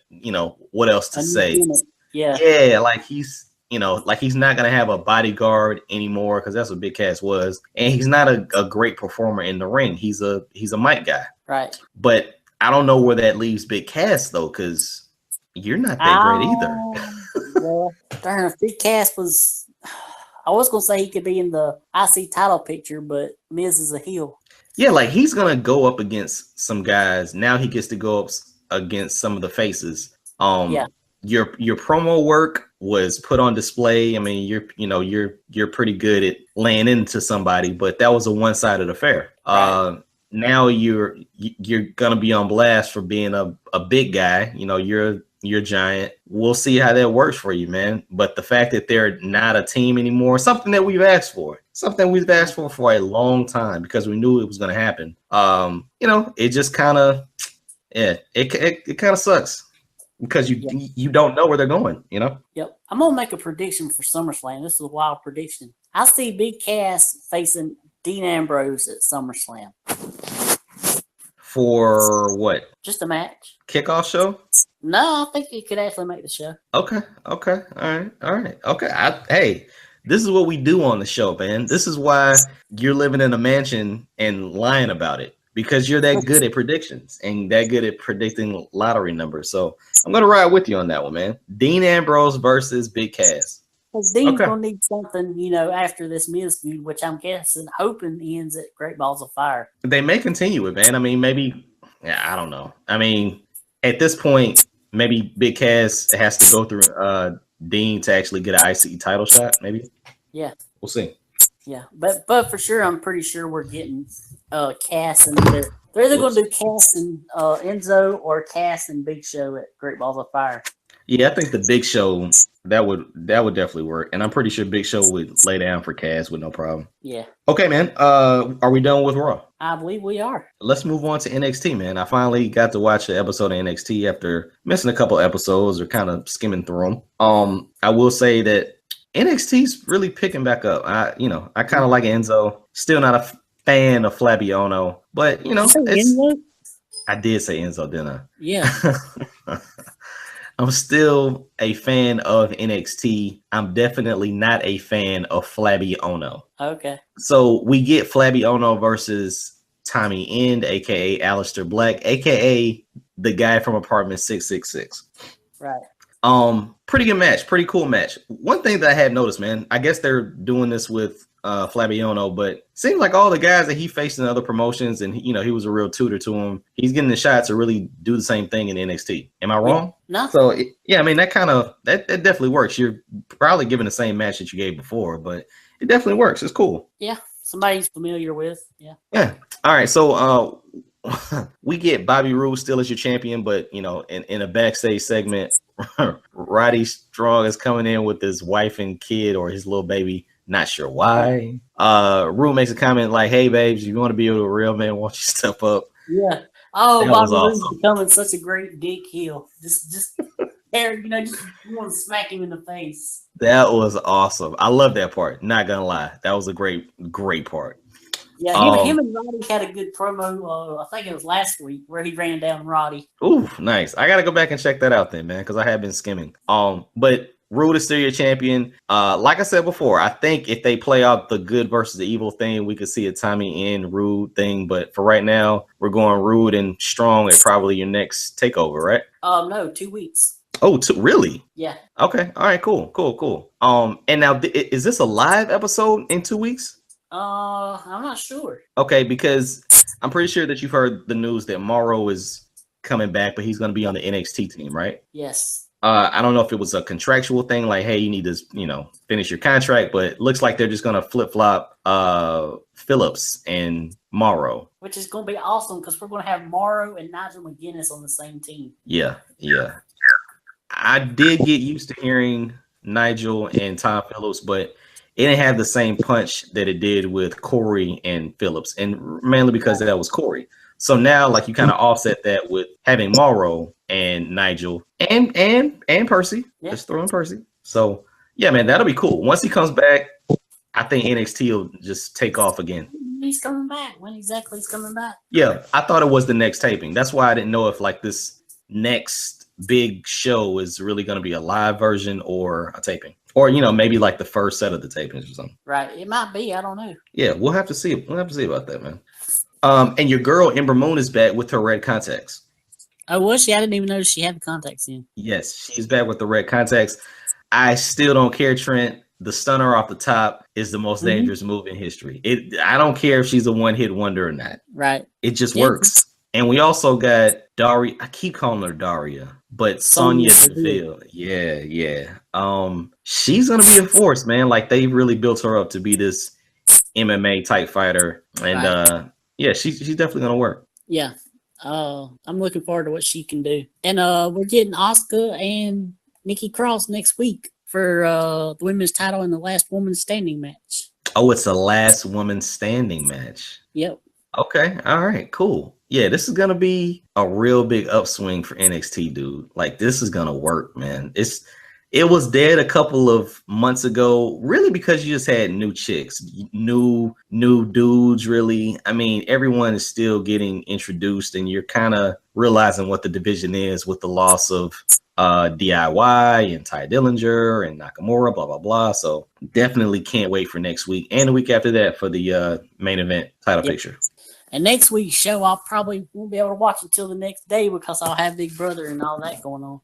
else to say. Yeah, like he's not gonna have a bodyguard anymore, because that's what Big Cass was, and he's not a great performer in the ring. He's a mic guy, right? But I don't know where that leaves Big Cass though, because you're not that great either. Well, darn, if Big Cass was, I was gonna say he could be in the IC title picture, but Miz is a heel. Yeah, like he's gonna go up against some guys. Now he gets to go up against some of the faces. Your promo work was put on display. I mean, you're pretty good at laying into somebody, but that was a one-sided affair. Right. Now you're gonna be on blast for being a big guy. You're giant. We'll see how that works for you, man. But the fact that they're not a team anymore, something that we've asked for for a long time, because we knew it was going to happen. It just kind of, it kind of sucks, because you don't know where they're going, Yep. I'm going to make a prediction for SummerSlam. This is a wild prediction. I see Big Cass facing Dean Ambrose at SummerSlam. For what? Just a match. Kickoff show? No, I think he could actually make the show. Okay. All right. Okay. Hey, this is what we do on the show, man. This is why you're living in a mansion and lying about it, because you're that good at predictions and that good at predicting lottery numbers. So I'm going to ride with you on that one, man. Dean Ambrose versus Big Cass. Because Dean's going to need something, after this Miz feud, which I'm hoping ends at Great Balls of Fire. They may continue it, man. I mean, maybe, I don't know. I mean, at this point, maybe Big Cass has to go through Dean to actually get an IC title shot, maybe. Yeah. We'll see. Yeah, but for sure, I'm pretty sure we're getting Cass and they're either going to do Cass and Enzo or Cass and Big Show at Great Balls of Fire. Yeah, I think the Big Show, that would definitely work, and I'm pretty sure Big Show would lay down for Cass with no problem. Yeah. Okay, man. Are we done with Raw? I believe we are. Let's move on to NXT, man. I finally got to watch an episode of NXT after missing a couple episodes or kind of skimming through them. I will say that NXT's really picking back up. I kind of like Enzo. Still not a fan of Flabiano, but I did say Enzo, didn't I? Yeah. I'm still a fan of NXT. I'm definitely not a fan of Flabiano. Okay. So we get Flabiano versus Tommy End, aka Aleister Black, aka the guy from Apartment 666. Right. Pretty good match, pretty cool match. One thing that I had noticed, man, I guess they're doing this with Flabiano, but seems like all the guys that he faced in other promotions, and he was a real tutor to him. He's getting the shot to really do the same thing in NXT. Am I wrong? No. So I mean, that definitely works. You're probably giving the same match that you gave before, but it definitely works. It's cool. Yeah, somebody he's familiar with. Yeah. Yeah. All right. So we get Bobby Roode still as your champion, but in a backstage segment, Roddy Strong is coming in with his wife and kid, or his little baby. Not sure why. Roode makes a comment like, "Hey, babes, you want to be with a real man? Won't you step up?" Yeah. Oh, Bobby Roode's becoming such a great dick heel. Just you want to smack him in the face. That was awesome. I love that part. Not gonna lie, that was a great part. Yeah, him and Roddy had a good promo. I think it was last week where he ran down Roddy. Ooh, nice. I gotta go back and check that out then, man, because I have been skimming. But Roode is still your champion. Like I said before, I think if they play out the good versus the evil thing, we could see a Tommy and Roode thing. But for right now, we're going Roode and Strong at probably your next takeover, right? No, 2 weeks. Oh, really? Yeah. Okay. All right. Cool. And now is this a live episode in 2 weeks? I'm not sure. Okay, because I'm pretty sure that you've heard the news that Morrow is coming back, but he's going to be on the NXT team, right? Yes. I don't know if it was a contractual thing, like, hey, you need to, finish your contract, but it looks like they're just going to flip flop Phillips and Morrow, which is going to be awesome because we're going to have Morrow and Nigel McGuinness on the same team. Yeah. I did get used to hearing Nigel and Tom Phillips, but it didn't have the same punch that it did with Corey and Phillips, and mainly because that was Corey. So now, like, you kind of offset that with having Morrow and Nigel and Percy. Yeah. Just throw in Percy. So yeah, man, that'll be cool. Once he comes back, I think NXT will just take off again. He's coming back. When exactly he's coming back? Yeah, I thought it was the next taping. That's why I didn't know if like this next big show is really going to be a live version or a taping, or maybe like the first set of the tapings or something. Right, it might be. I don't know. Yeah, we'll have to see. We'll have to see about that, man. And your girl Ember Moon is back with her red contacts. Oh, was she? I didn't even notice she had the contacts in. Yes, she's back with the red contacts. I still don't care, Trent. The stunner off the top is the most dangerous move in history. I don't care if she's a one-hit wonder or not. Right. It just works. And we also got Daria. I keep calling her Daria, but Sonya Deville. Yeah. She's gonna be a force, man. Like, they really built her up to be this MMA type fighter, and yeah, she's definitely gonna work. Yeah. I'm looking forward to what she can do. And we're getting Asuka and Nikki Cross next week for the women's title in the last woman standing match. Oh, it's the last woman standing match. Yep. Okay. All right. Cool. Yeah, this is gonna be a real big upswing for NXT, dude. Like, this is gonna work, man. It was dead a couple of months ago, really, because you just had new chicks, new dudes, really. I mean, everyone is still getting introduced, and you're kind of realizing what the division is with the loss of DIY and Ty Dillinger and Nakamura, blah, blah, blah. So definitely can't wait for next week and the week after that for the main event title picture. And next week's show, I'll probably won't be able to watch until the next day because I'll have Big Brother and all that going on.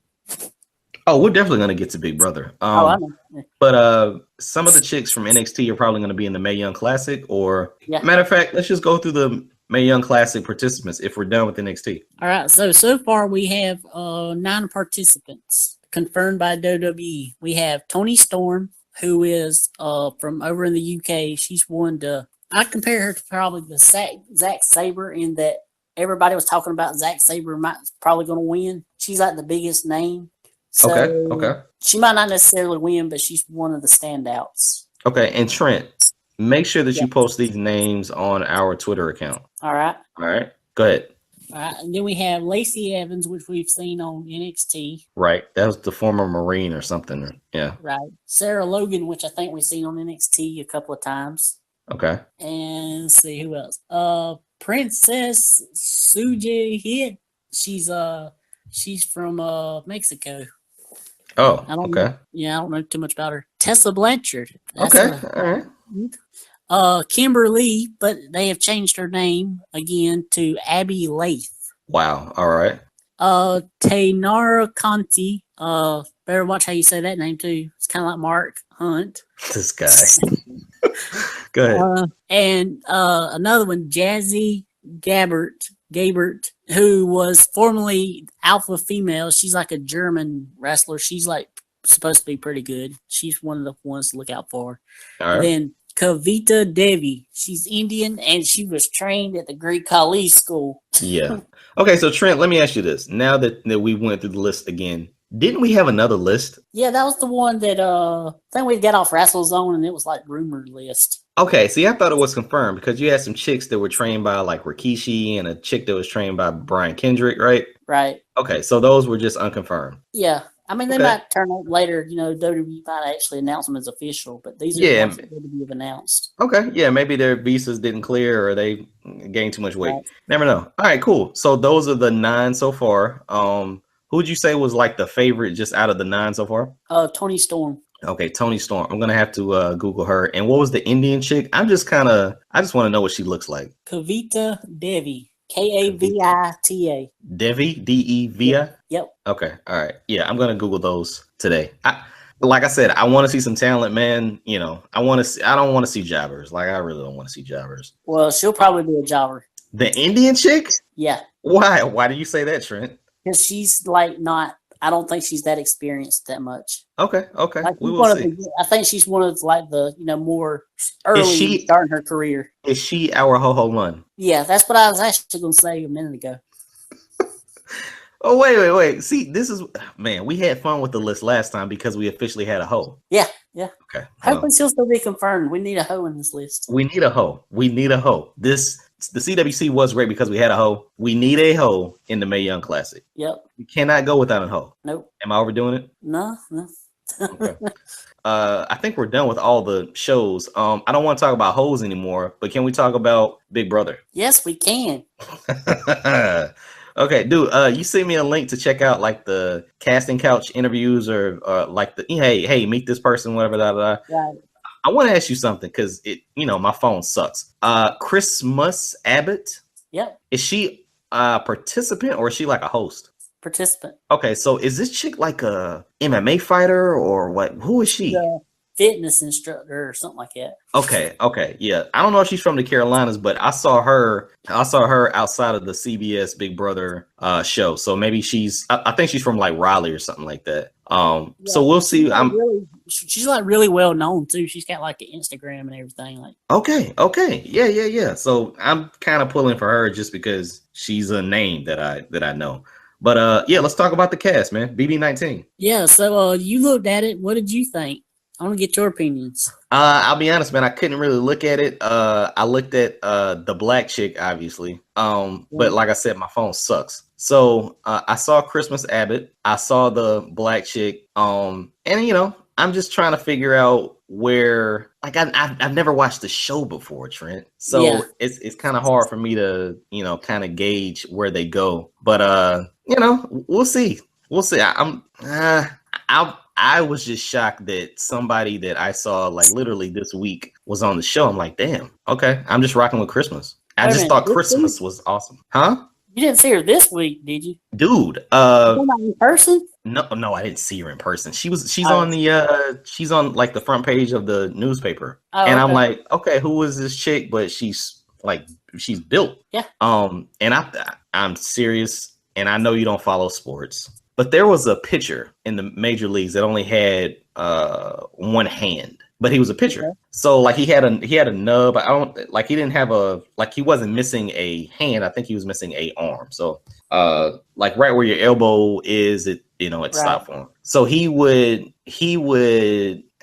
Oh, we're definitely going to get to Big Brother. I know. But some of the chicks from NXT are probably going to be in the Mae Young Classic, or matter of fact, let's just go through the Mae Young Classic participants if we're done with NXT. All right. So far we have 9 participants confirmed by WWE. We have Toni Storm, who is from over in the UK. She's one to, I compare her to probably the Zack Sabre, in that everybody was talking about Zack Sabre probably going to win. She's like the biggest name. So Okay. She might not necessarily win, but she's one of the standouts. Okay, and Trent, make sure that you post these names on our Twitter account. All right. Go ahead. All right, and then we have Lacey Evans, which we've seen on NXT. Right, that was the former Marine or something. Yeah. Right. Sarah Logan, which I think we've seen on NXT a couple of times. Okay. And let's see who else. Princess Suje Hit. She's from Mexico. Oh, okay. I don't know too much about her. Tessa Blanchard. All right. Kimberly, but they have changed her name again to Abby Lath. Wow. All right. Taynara Conti. Better watch how you say that name too. It's kind of like Mark Hunt. This guy. Go ahead. And another one, Jazzy Gabert, who was formerly Alpha Female. She's like a German wrestler. She's like supposed to be pretty good. She's one of the ones to look out for. All right. Then Kavita Devi. She's Indian, and she was trained at the Greek Khali School. Yeah. Okay, so Trent, let me ask you this. Now that we went through the list again, didn't we have another list? Yeah, that was the one that I think we got off WrestleZone, and it was like rumored list. Okay, see, I thought it was confirmed because you had some chicks that were trained by like Rikishi and a chick that was trained by Brian Kendrick, right? Right. Okay, so those were just unconfirmed. Yeah. I mean, they might turn up later, WWE might actually announce them as official, but these are the ones that WWE have announced. Okay, yeah, maybe their visas didn't clear or they gained too much weight. Right. Never know. All right, cool. So those are the 9 so far. Who would you say was like the favorite just out of the 9 so far? Toni Storm. Okay, Toni Storm. I'm gonna have to Google her. And what was the Indian chick? I just want to know what she looks like. Kavita Devi. Kavita. Devi, Devia. Yep. Okay, all right. Yeah, I'm gonna Google those today. Like I said, I want to see some talent, man. You know, I want to see. I don't want to see jobbers. Like I really don't want to see jobbers. Well, she'll probably be a jobber. The Indian chick? Yeah. Why? Why do you say that, Trent? Because she's like not. I don't think she's that experienced that much. Okay. Like, We will see. I think she's one of like the more early starting her career. Is she our Ho-Ho Lun? Yeah, that's what I was actually going to say a minute ago. Oh, wait. See, this is, man, we had fun with the list last time because we officially had a hoe. Yeah. Okay. Hopefully she'll still be confirmed. We need a hoe in this list. We need a hoe. The CWC was great because we had a hoe. We need a hoe in the Mae Young Classic. Yep. You cannot go without a hoe. Nope. Am I overdoing it? No. Okay. I think we're done with all the shows. I don't want to talk about hoes anymore, but can we talk about Big Brother? Yes, we can. Okay, dude, you sent me a link to check out like the casting couch interviews or like the hey, meet this person, whatever. Right. I want to ask you something because my phone sucks. ChristmasAbbott. Yep. Is she a participant or is she like a host? Participant. Okay, so is this chick like a MMA fighter or what? Who is she? Fitness instructor or something like that. Okay, yeah. I don't know if she's from the Carolinas, but I saw her outside of the CBS Big Brother show. So maybe I think she's from like Raleigh or something like that. So we'll see. She's like really well known too. She's got like an Instagram and everything. Like okay, yeah. So I'm kind of pulling for her just because she's a name that I know. But yeah, let's talk about the cast, man. BB19. Yeah. So you looked at it. What did you think? I want to get your opinions. I'll be honest, man. I couldn't really look at it. I looked at the black chick, obviously. But like I said, my phone sucks. So I saw ChristmasAbbott. I saw the black chick. And I'm just trying to figure out where. Like I've never watched the show before, Trent. So it's kind of hard for me to kind of gauge where they go. But we'll see. I was just shocked that somebody that I saw like literally this week was on the show. I'm like, damn, okay. I'm just rocking with Christmas. I just thought Christmas was awesome. Huh? You didn't see her this week, did you? Dude, in person? No, I didn't see her in person. She's on she's on like the front page of the newspaper. And I'm like, okay, who is this chick? But she's built. Yeah. And I'm serious, and I know you don't follow sports. But there was a pitcher in the major leagues that only had one hand, but he was a pitcher. Okay. So like he had a nub. He didn't have he wasn't missing a hand. I think he was missing a arm. So like right where your elbow is, it stopped for him. So he would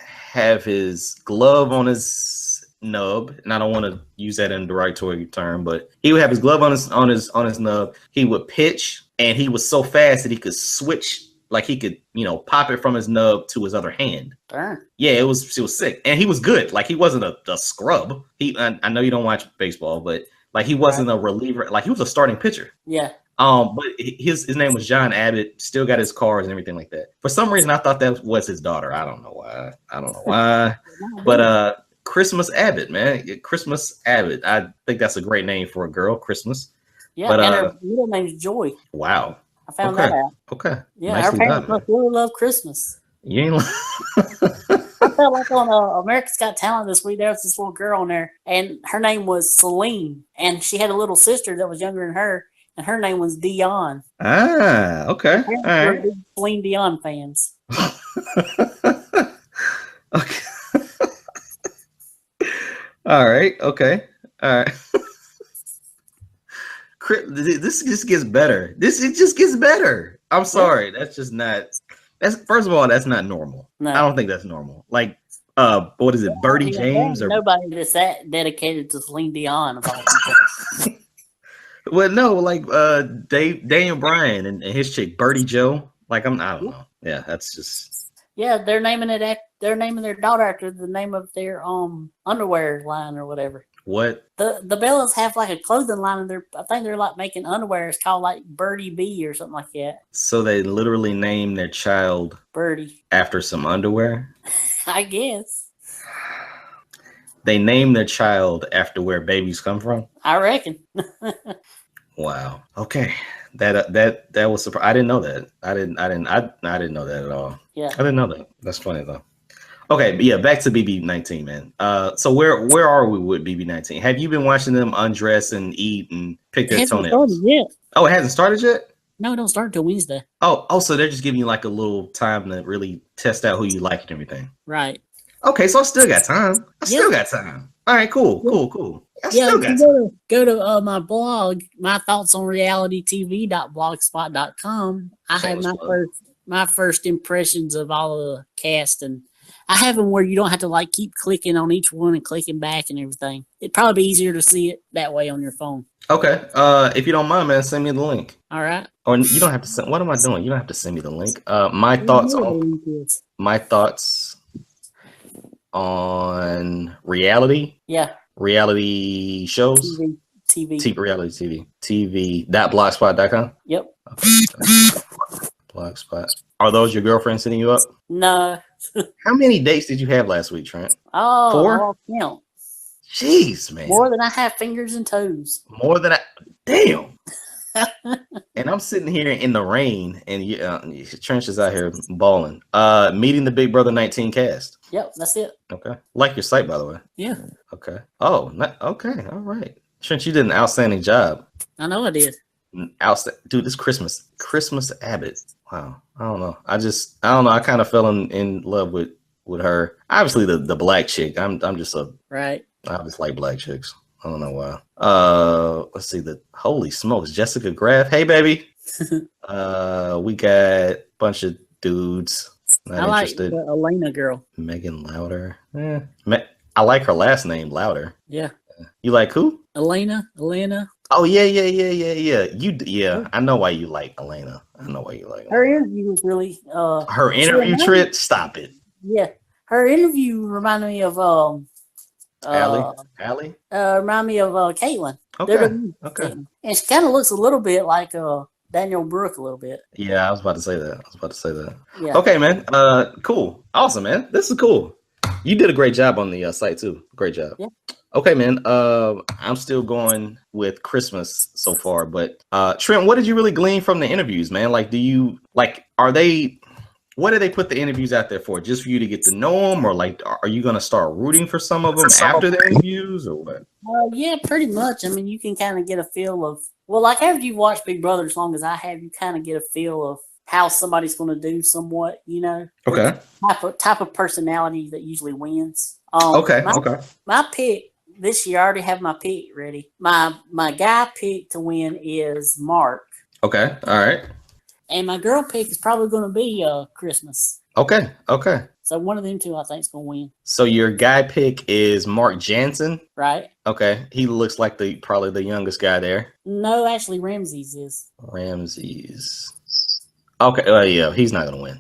have his glove on his nub, and I don't want to use that in a derogatory term, but he would have his glove on his nub. He would pitch. And he was so fast that he could switch, like he could, pop it from his nub to his other hand. Darn. Yeah, it was sick. And he was good. Like he wasn't a scrub. I know you don't watch baseball, but like he wasn't a reliever. Like he was a starting pitcher. Yeah. But his name was John Abbott. Still got his cars and everything like that. For some reason, I thought that was his daughter. I don't know why. But ChristmasAbbott, man. ChristmasAbbott. I think that's a great name for a girl. Christmas. Yeah, but, and her middle name's Joy. Wow. I found that out. Okay. Yeah, her parents must really love Christmas. You ain't I felt like on America's Got Talent this week, there was this little girl on there, and her name was Celine, and she had a little sister that was younger than her, and her name was Dion. Ah, okay. All right. We're big Celine Dion fans. Okay. All right. Okay. All right. This just gets better. It just gets better. I'm sorry. That's just not. First of all, that's not normal. No. I don't think that's normal. Like, what is it, Birdie James or nobody that's that dedicated to Celine Dion? Well, no, like Daniel Bryan and his chick Birdie Joe. Like I don't know. Yeah, that's just. Yeah, they're naming their daughter after the name of their underwear line or whatever. What? The Bellas have like a clothing line, and I think they're like making underwear. It's called like Birdie B or something like that. So they literally named their child Birdie after some underwear? I guess. They named their child after where babies come from? I reckon. Wow. Okay. That was surprising. I didn't know that. I didn't know that at all. Yeah. I didn't know that. That's funny though. Okay, but yeah, back to BB19, man. So where are we with BB19? Have you been watching them undress and eat and pick their toenails? Yeah. Oh, it hasn't started yet? No, it don't start until Wednesday. Oh, so they're just giving you like a little time to really test out who you like and everything. Right. Okay, so I still got time. Still got time. All right, cool. Go to my blog, my thoughts on realitytv.blogspot.com. I have my first impressions of all of the cast, and I have them where you don't have to like keep clicking on each one and clicking back and everything. It'd probably be easier to see it that way on your phone. Okay. If you don't mind, man, send me the link. All right. Or you don't have to send. What am I doing? You don't have to send me the link. My thoughts on reality. Yeah. Reality shows. TV. Reality TV. TV.blogspot.com. Yep. Okay. Blogspot. Are those your girlfriends hitting you up? No. How many dates did you have last week, Trent? Oh, 4? Count. Jeez, man. More than I have fingers and toes. More than damn. And I'm sitting here in the rain, and Trent is out here balling. Meeting the Big Brother 19 cast. Yep, that's it. Okay. Like your site, by the way. Yeah. Okay. Oh, okay. All right. Trent, you did an outstanding job. I know I did. Dude, this ChristmasAbbott. Wow. I don't know. I don't know. I kind of fell in love with her. Obviously, the black chick. I'm just right. I just like black chicks. I don't know why. Let's see. Holy smokes, Jessica Graff. Hey, baby. We got a bunch of dudes. Not interested. Like the Elena girl. Megan Louder. I like her last name, Louder. Yeah. You like who? Elena. Oh yeah. I know why you like Elena. Her interview was really. Her interview, Trent. Stop it. Yeah, her interview reminded me of Allie. Remind me of Caitlyn. Okay. Caitlyn. And she kind of looks a little bit like Daniel Brooke a little bit. Yeah, I was about to say that. Yeah. Okay, man. Cool. Awesome, man. This is cool. You did a great job on the site too. Great job. Yeah. Okay, man. I'm still going with Christmas so far, but Trent, what did you really glean from the interviews, man? Like, what do they put the interviews out there for? Just for you to get to know them, or like, are you gonna start rooting for some of them after the interviews, or what? Yeah, pretty much. I mean, you can kind of get a feel of like after you watch Big Brother as long as I have, you kind of get a feel of how somebody's going to do somewhat, Okay. Type of personality that usually wins. Okay. My pick this year, I already have my pick ready. My guy pick to win is Mark. Okay. All right. And my girl pick is probably going to be Christmas. Okay. So one of them two, I think, is going to win. So your guy pick is Mark Jansen, right? Okay. He looks like probably the youngest guy there. No, actually, Ramses is. Okay. Yeah, he's not gonna win.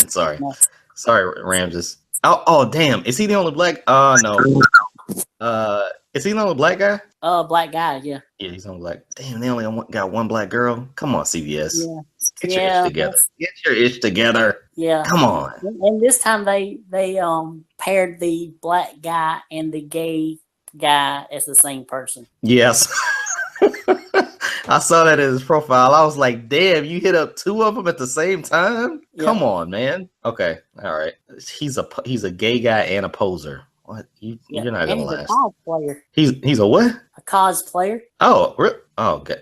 Sorry. No. Sorry, Ramses. Oh, damn. Is he the only black? No. Is he the only black guy? Black guy. Yeah. Yeah, he's the only black. Damn, they only got one black girl. Come on, CBS. Yeah. Get your ish together. Yeah. Come on. And this time they paired the black guy and the gay guy as the same person. Yes. I saw that in his profile. I was like, damn, you hit up two of them at the same time? Yep. Come on, man. Okay. All right. He's a gay guy and a poser. What? You're not gonna last. He's a what? A cosplayer. Oh,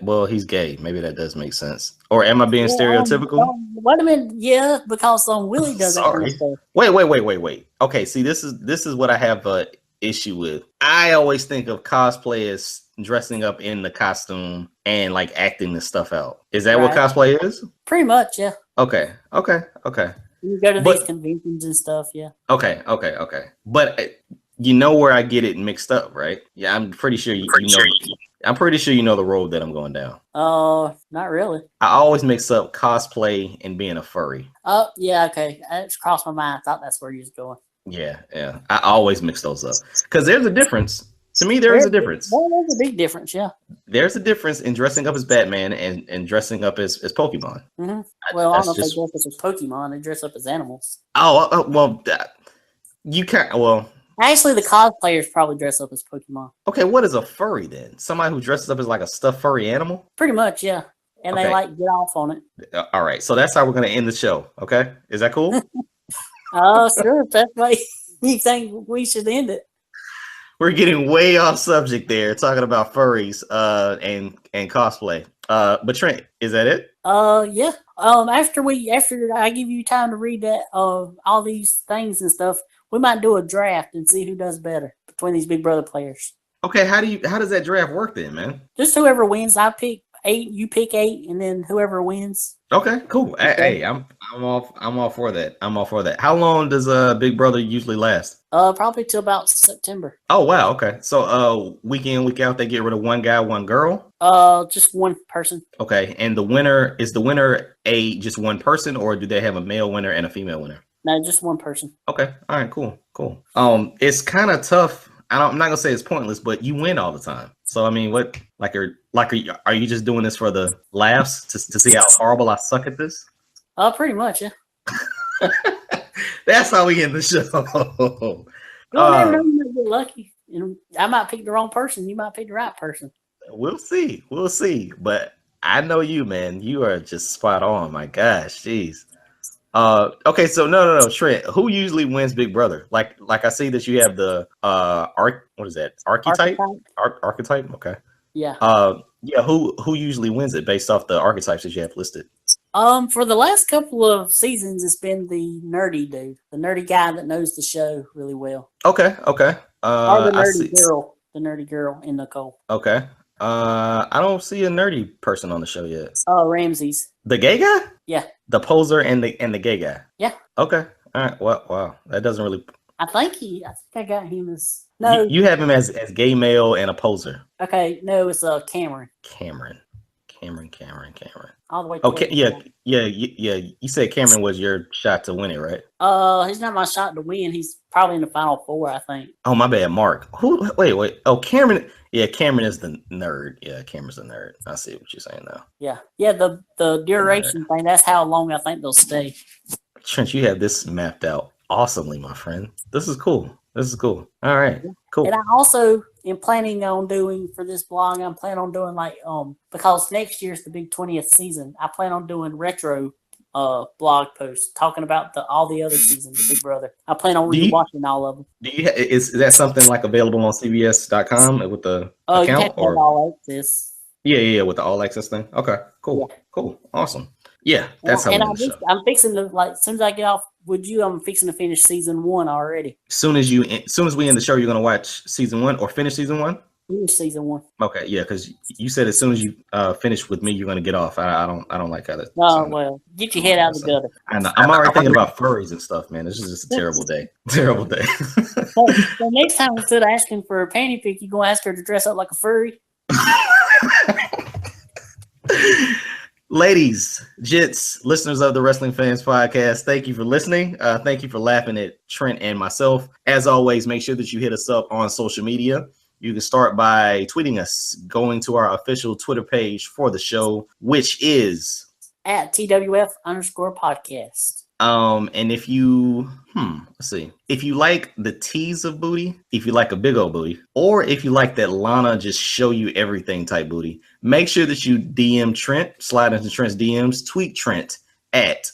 well, he's gay. Maybe that does make sense. Or am I being stereotypical? Wait a minute. Yeah, because Willie does that kind of stuff. Wait. Okay, see, this is what I have an issue with. I always think of cosplay as dressing up in the costume and like acting the stuff out. Is that what cosplay is? Pretty much, yeah. Okay. You go to these conventions and stuff, yeah. Okay. But you know where I get it mixed up, right? Yeah, I'm pretty sure you know. I'm pretty sure you know the road that I'm going down. Not really. I always mix up cosplay and being a furry. Oh, yeah, okay. It's crossed my mind. I thought that's where you was going. Yeah. I always mix those up because there's a difference. To me, there is a difference. Well, there's a big difference, yeah. There's a difference in dressing up as Batman and dressing up as Pokemon. Mm-hmm. Well, I don't know if they dress up as Pokemon. They dress up as animals. Well, you can't. Well, Actually, the cosplayers probably dress up as Pokemon. Okay, what is a furry then? Somebody who dresses up as like a stuffed furry animal? Pretty much, yeah. And they like get off on it. All right, so that's how we're gonna end the show. Okay, is that cool? Oh, sure. If that's why you think we should end it. We're getting way off subject there, talking about furries and cosplay. But Trent, is that it? Yeah. After I give you time to read that all these things and stuff, we might do a draft and see who does better between these Big Brother players. Okay, how does that draft work then, man? Just whoever wins, I pick 8, you pick 8, and then whoever wins. Okay, cool. Hey, I'm all for that. I'm all for that. How long does Big Brother usually last? Probably till about September. Oh wow, okay. So week in, week out, they get rid of one guy, one girl? Just one person. Okay, and the winner just one person, or do they have a male winner and a female winner? No, just one person. Okay, all right, cool. It's kind of tough. I'm not gonna say it's pointless, but you win all the time. So I mean, are you just doing this for the laughs to see how horrible I suck at this? Pretty much, yeah. That's how we end the show. You never know, you might get lucky. I might pick the wrong person. You might pick the right person. We'll see. But I know you, man. You are just spot on. My gosh, jeez. Okay, so no, Trent. Who usually wins Big Brother? Like I see that you have the what is that? Archetype? Archetype. Okay. Yeah. Yeah. Who usually wins it based off the archetypes that you have listed? For the last couple of seasons, it's been the nerdy dude, the nerdy guy that knows the show really well. Okay. Or the nerdy girl in Nicole. Okay. I don't see a nerdy person on the show yet. Ramses. The gay guy? Yeah. The poser and the gay guy. Yeah. Okay. All right. Well, wow. That doesn't really. I think I got him as no. You have him as gay male and a poser. Okay. No, it's Cameron. Cameron. All the way. Okay. Yeah. You said Cameron was your shot to win it, right? He's not my shot to win. He's probably in the final 4, I think. Oh, my bad, Mark. Who? Wait. Oh, Cameron. Yeah, Cameron is the nerd. Yeah, Cameron's the nerd. I see what you're saying now. Yeah. The duration thing. That's how long I think they'll stay. Trent, you have this mapped out awesomely, my friend. This is cool. All right, cool. And I also am planning on doing for this blog. I'm planning on doing because next year's the big 20th season. I plan on doing retro blog posts talking about all the other seasons of Big Brother. I plan on rewatching all of them. Is that something like available on CBS.com with the account? You have to have all access. Yeah, with the all access thing. Okay, cool, yeah. Cool, awesome. Yeah, that's how. I'm fixing to as soon as I get off with you, I'm fixing to finish season 1 already. As soon as we end the show, you're gonna watch season 1 or finish season 1? Finish season 1. Okay, yeah, because you said as soon as you finish with me, you're gonna get off. I don't like how that. Well, get your head out of the gutter. I know. I'm already thinking about furries and stuff, man. This is just a terrible day. Terrible day. So next time, instead of asking for a panty pick, you gonna ask her to dress up like a furry. Ladies, gents, listeners of the Wrestling Fans Podcast, thank you for listening. Thank you for laughing at Trent and myself. As always, make sure that you hit us up on social media. You can start by tweeting us, going to our official Twitter page for the show, which is at TWF_podcast. And if you, let's see, if you like the tease of booty, if you like a big old booty, or if you like that Lana just show you everything type booty, make sure that you DM Trent, slide into Trent's DMs, tweet Trent at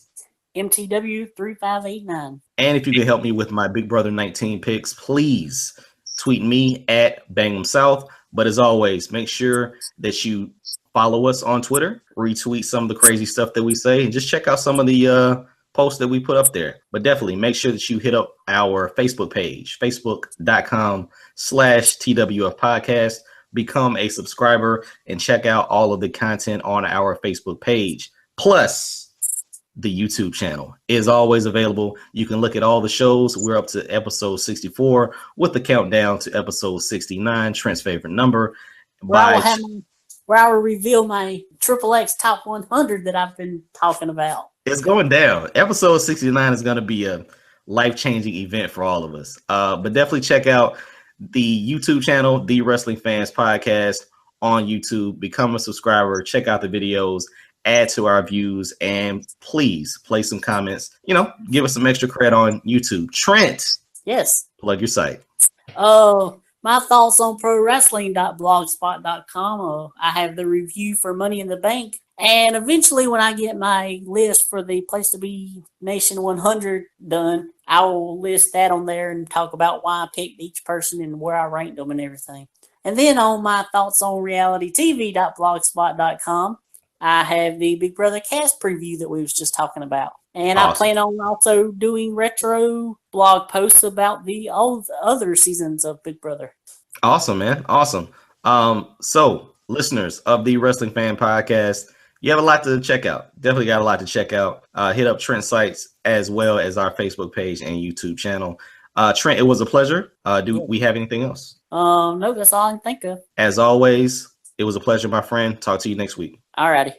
MTW3589. And if you can help me with my Big Brother 19 picks, please tweet me at Bangham South. But as always, make sure that you follow us on Twitter, retweet some of the crazy stuff that we say, and just check out some of the posts that we put up there. But definitely make sure that you hit up our Facebook page, facebook.com/TWF podcast. Become a subscriber and check out all of the content on our Facebook page. Plus, the YouTube channel is always available. You can look at all the shows. We're up to episode 64 with the countdown to episode 69, Trent's favorite number. Where I will reveal my XXX top 100 that I've been talking about. It's going down. Episode 69 is going to be a life-changing event for all of us. But definitely check out the YouTube channel, The Wrestling Fans Podcast on YouTube. Become a subscriber. Check out the videos. Add to our views. And please place some comments. Give us some extra credit on YouTube. Trent. Yes. Plug your site. My thoughts on pro wrestling.blogspot.com. I have the review for Money in the Bank. And eventually, when I get my list for the Place to Be Nation 100 done, I will list that on there and talk about why I picked each person and where I ranked them and everything. And then on my thoughts on realitytv.blogspot.com, I have the Big Brother cast preview that we was just talking about. And awesome. I plan on also doing retro blog posts about all the other seasons of Big Brother. Awesome, man. Awesome. So listeners of the Wrestling Fan Podcast, you have a lot to check out. Definitely got a lot to check out. Hit up Trent's sites as well as our Facebook page and YouTube channel. Trent, it was a pleasure. Do we have anything else? No, that's all I can think of. As always, it was a pleasure, my friend. Talk to you next week. All righty.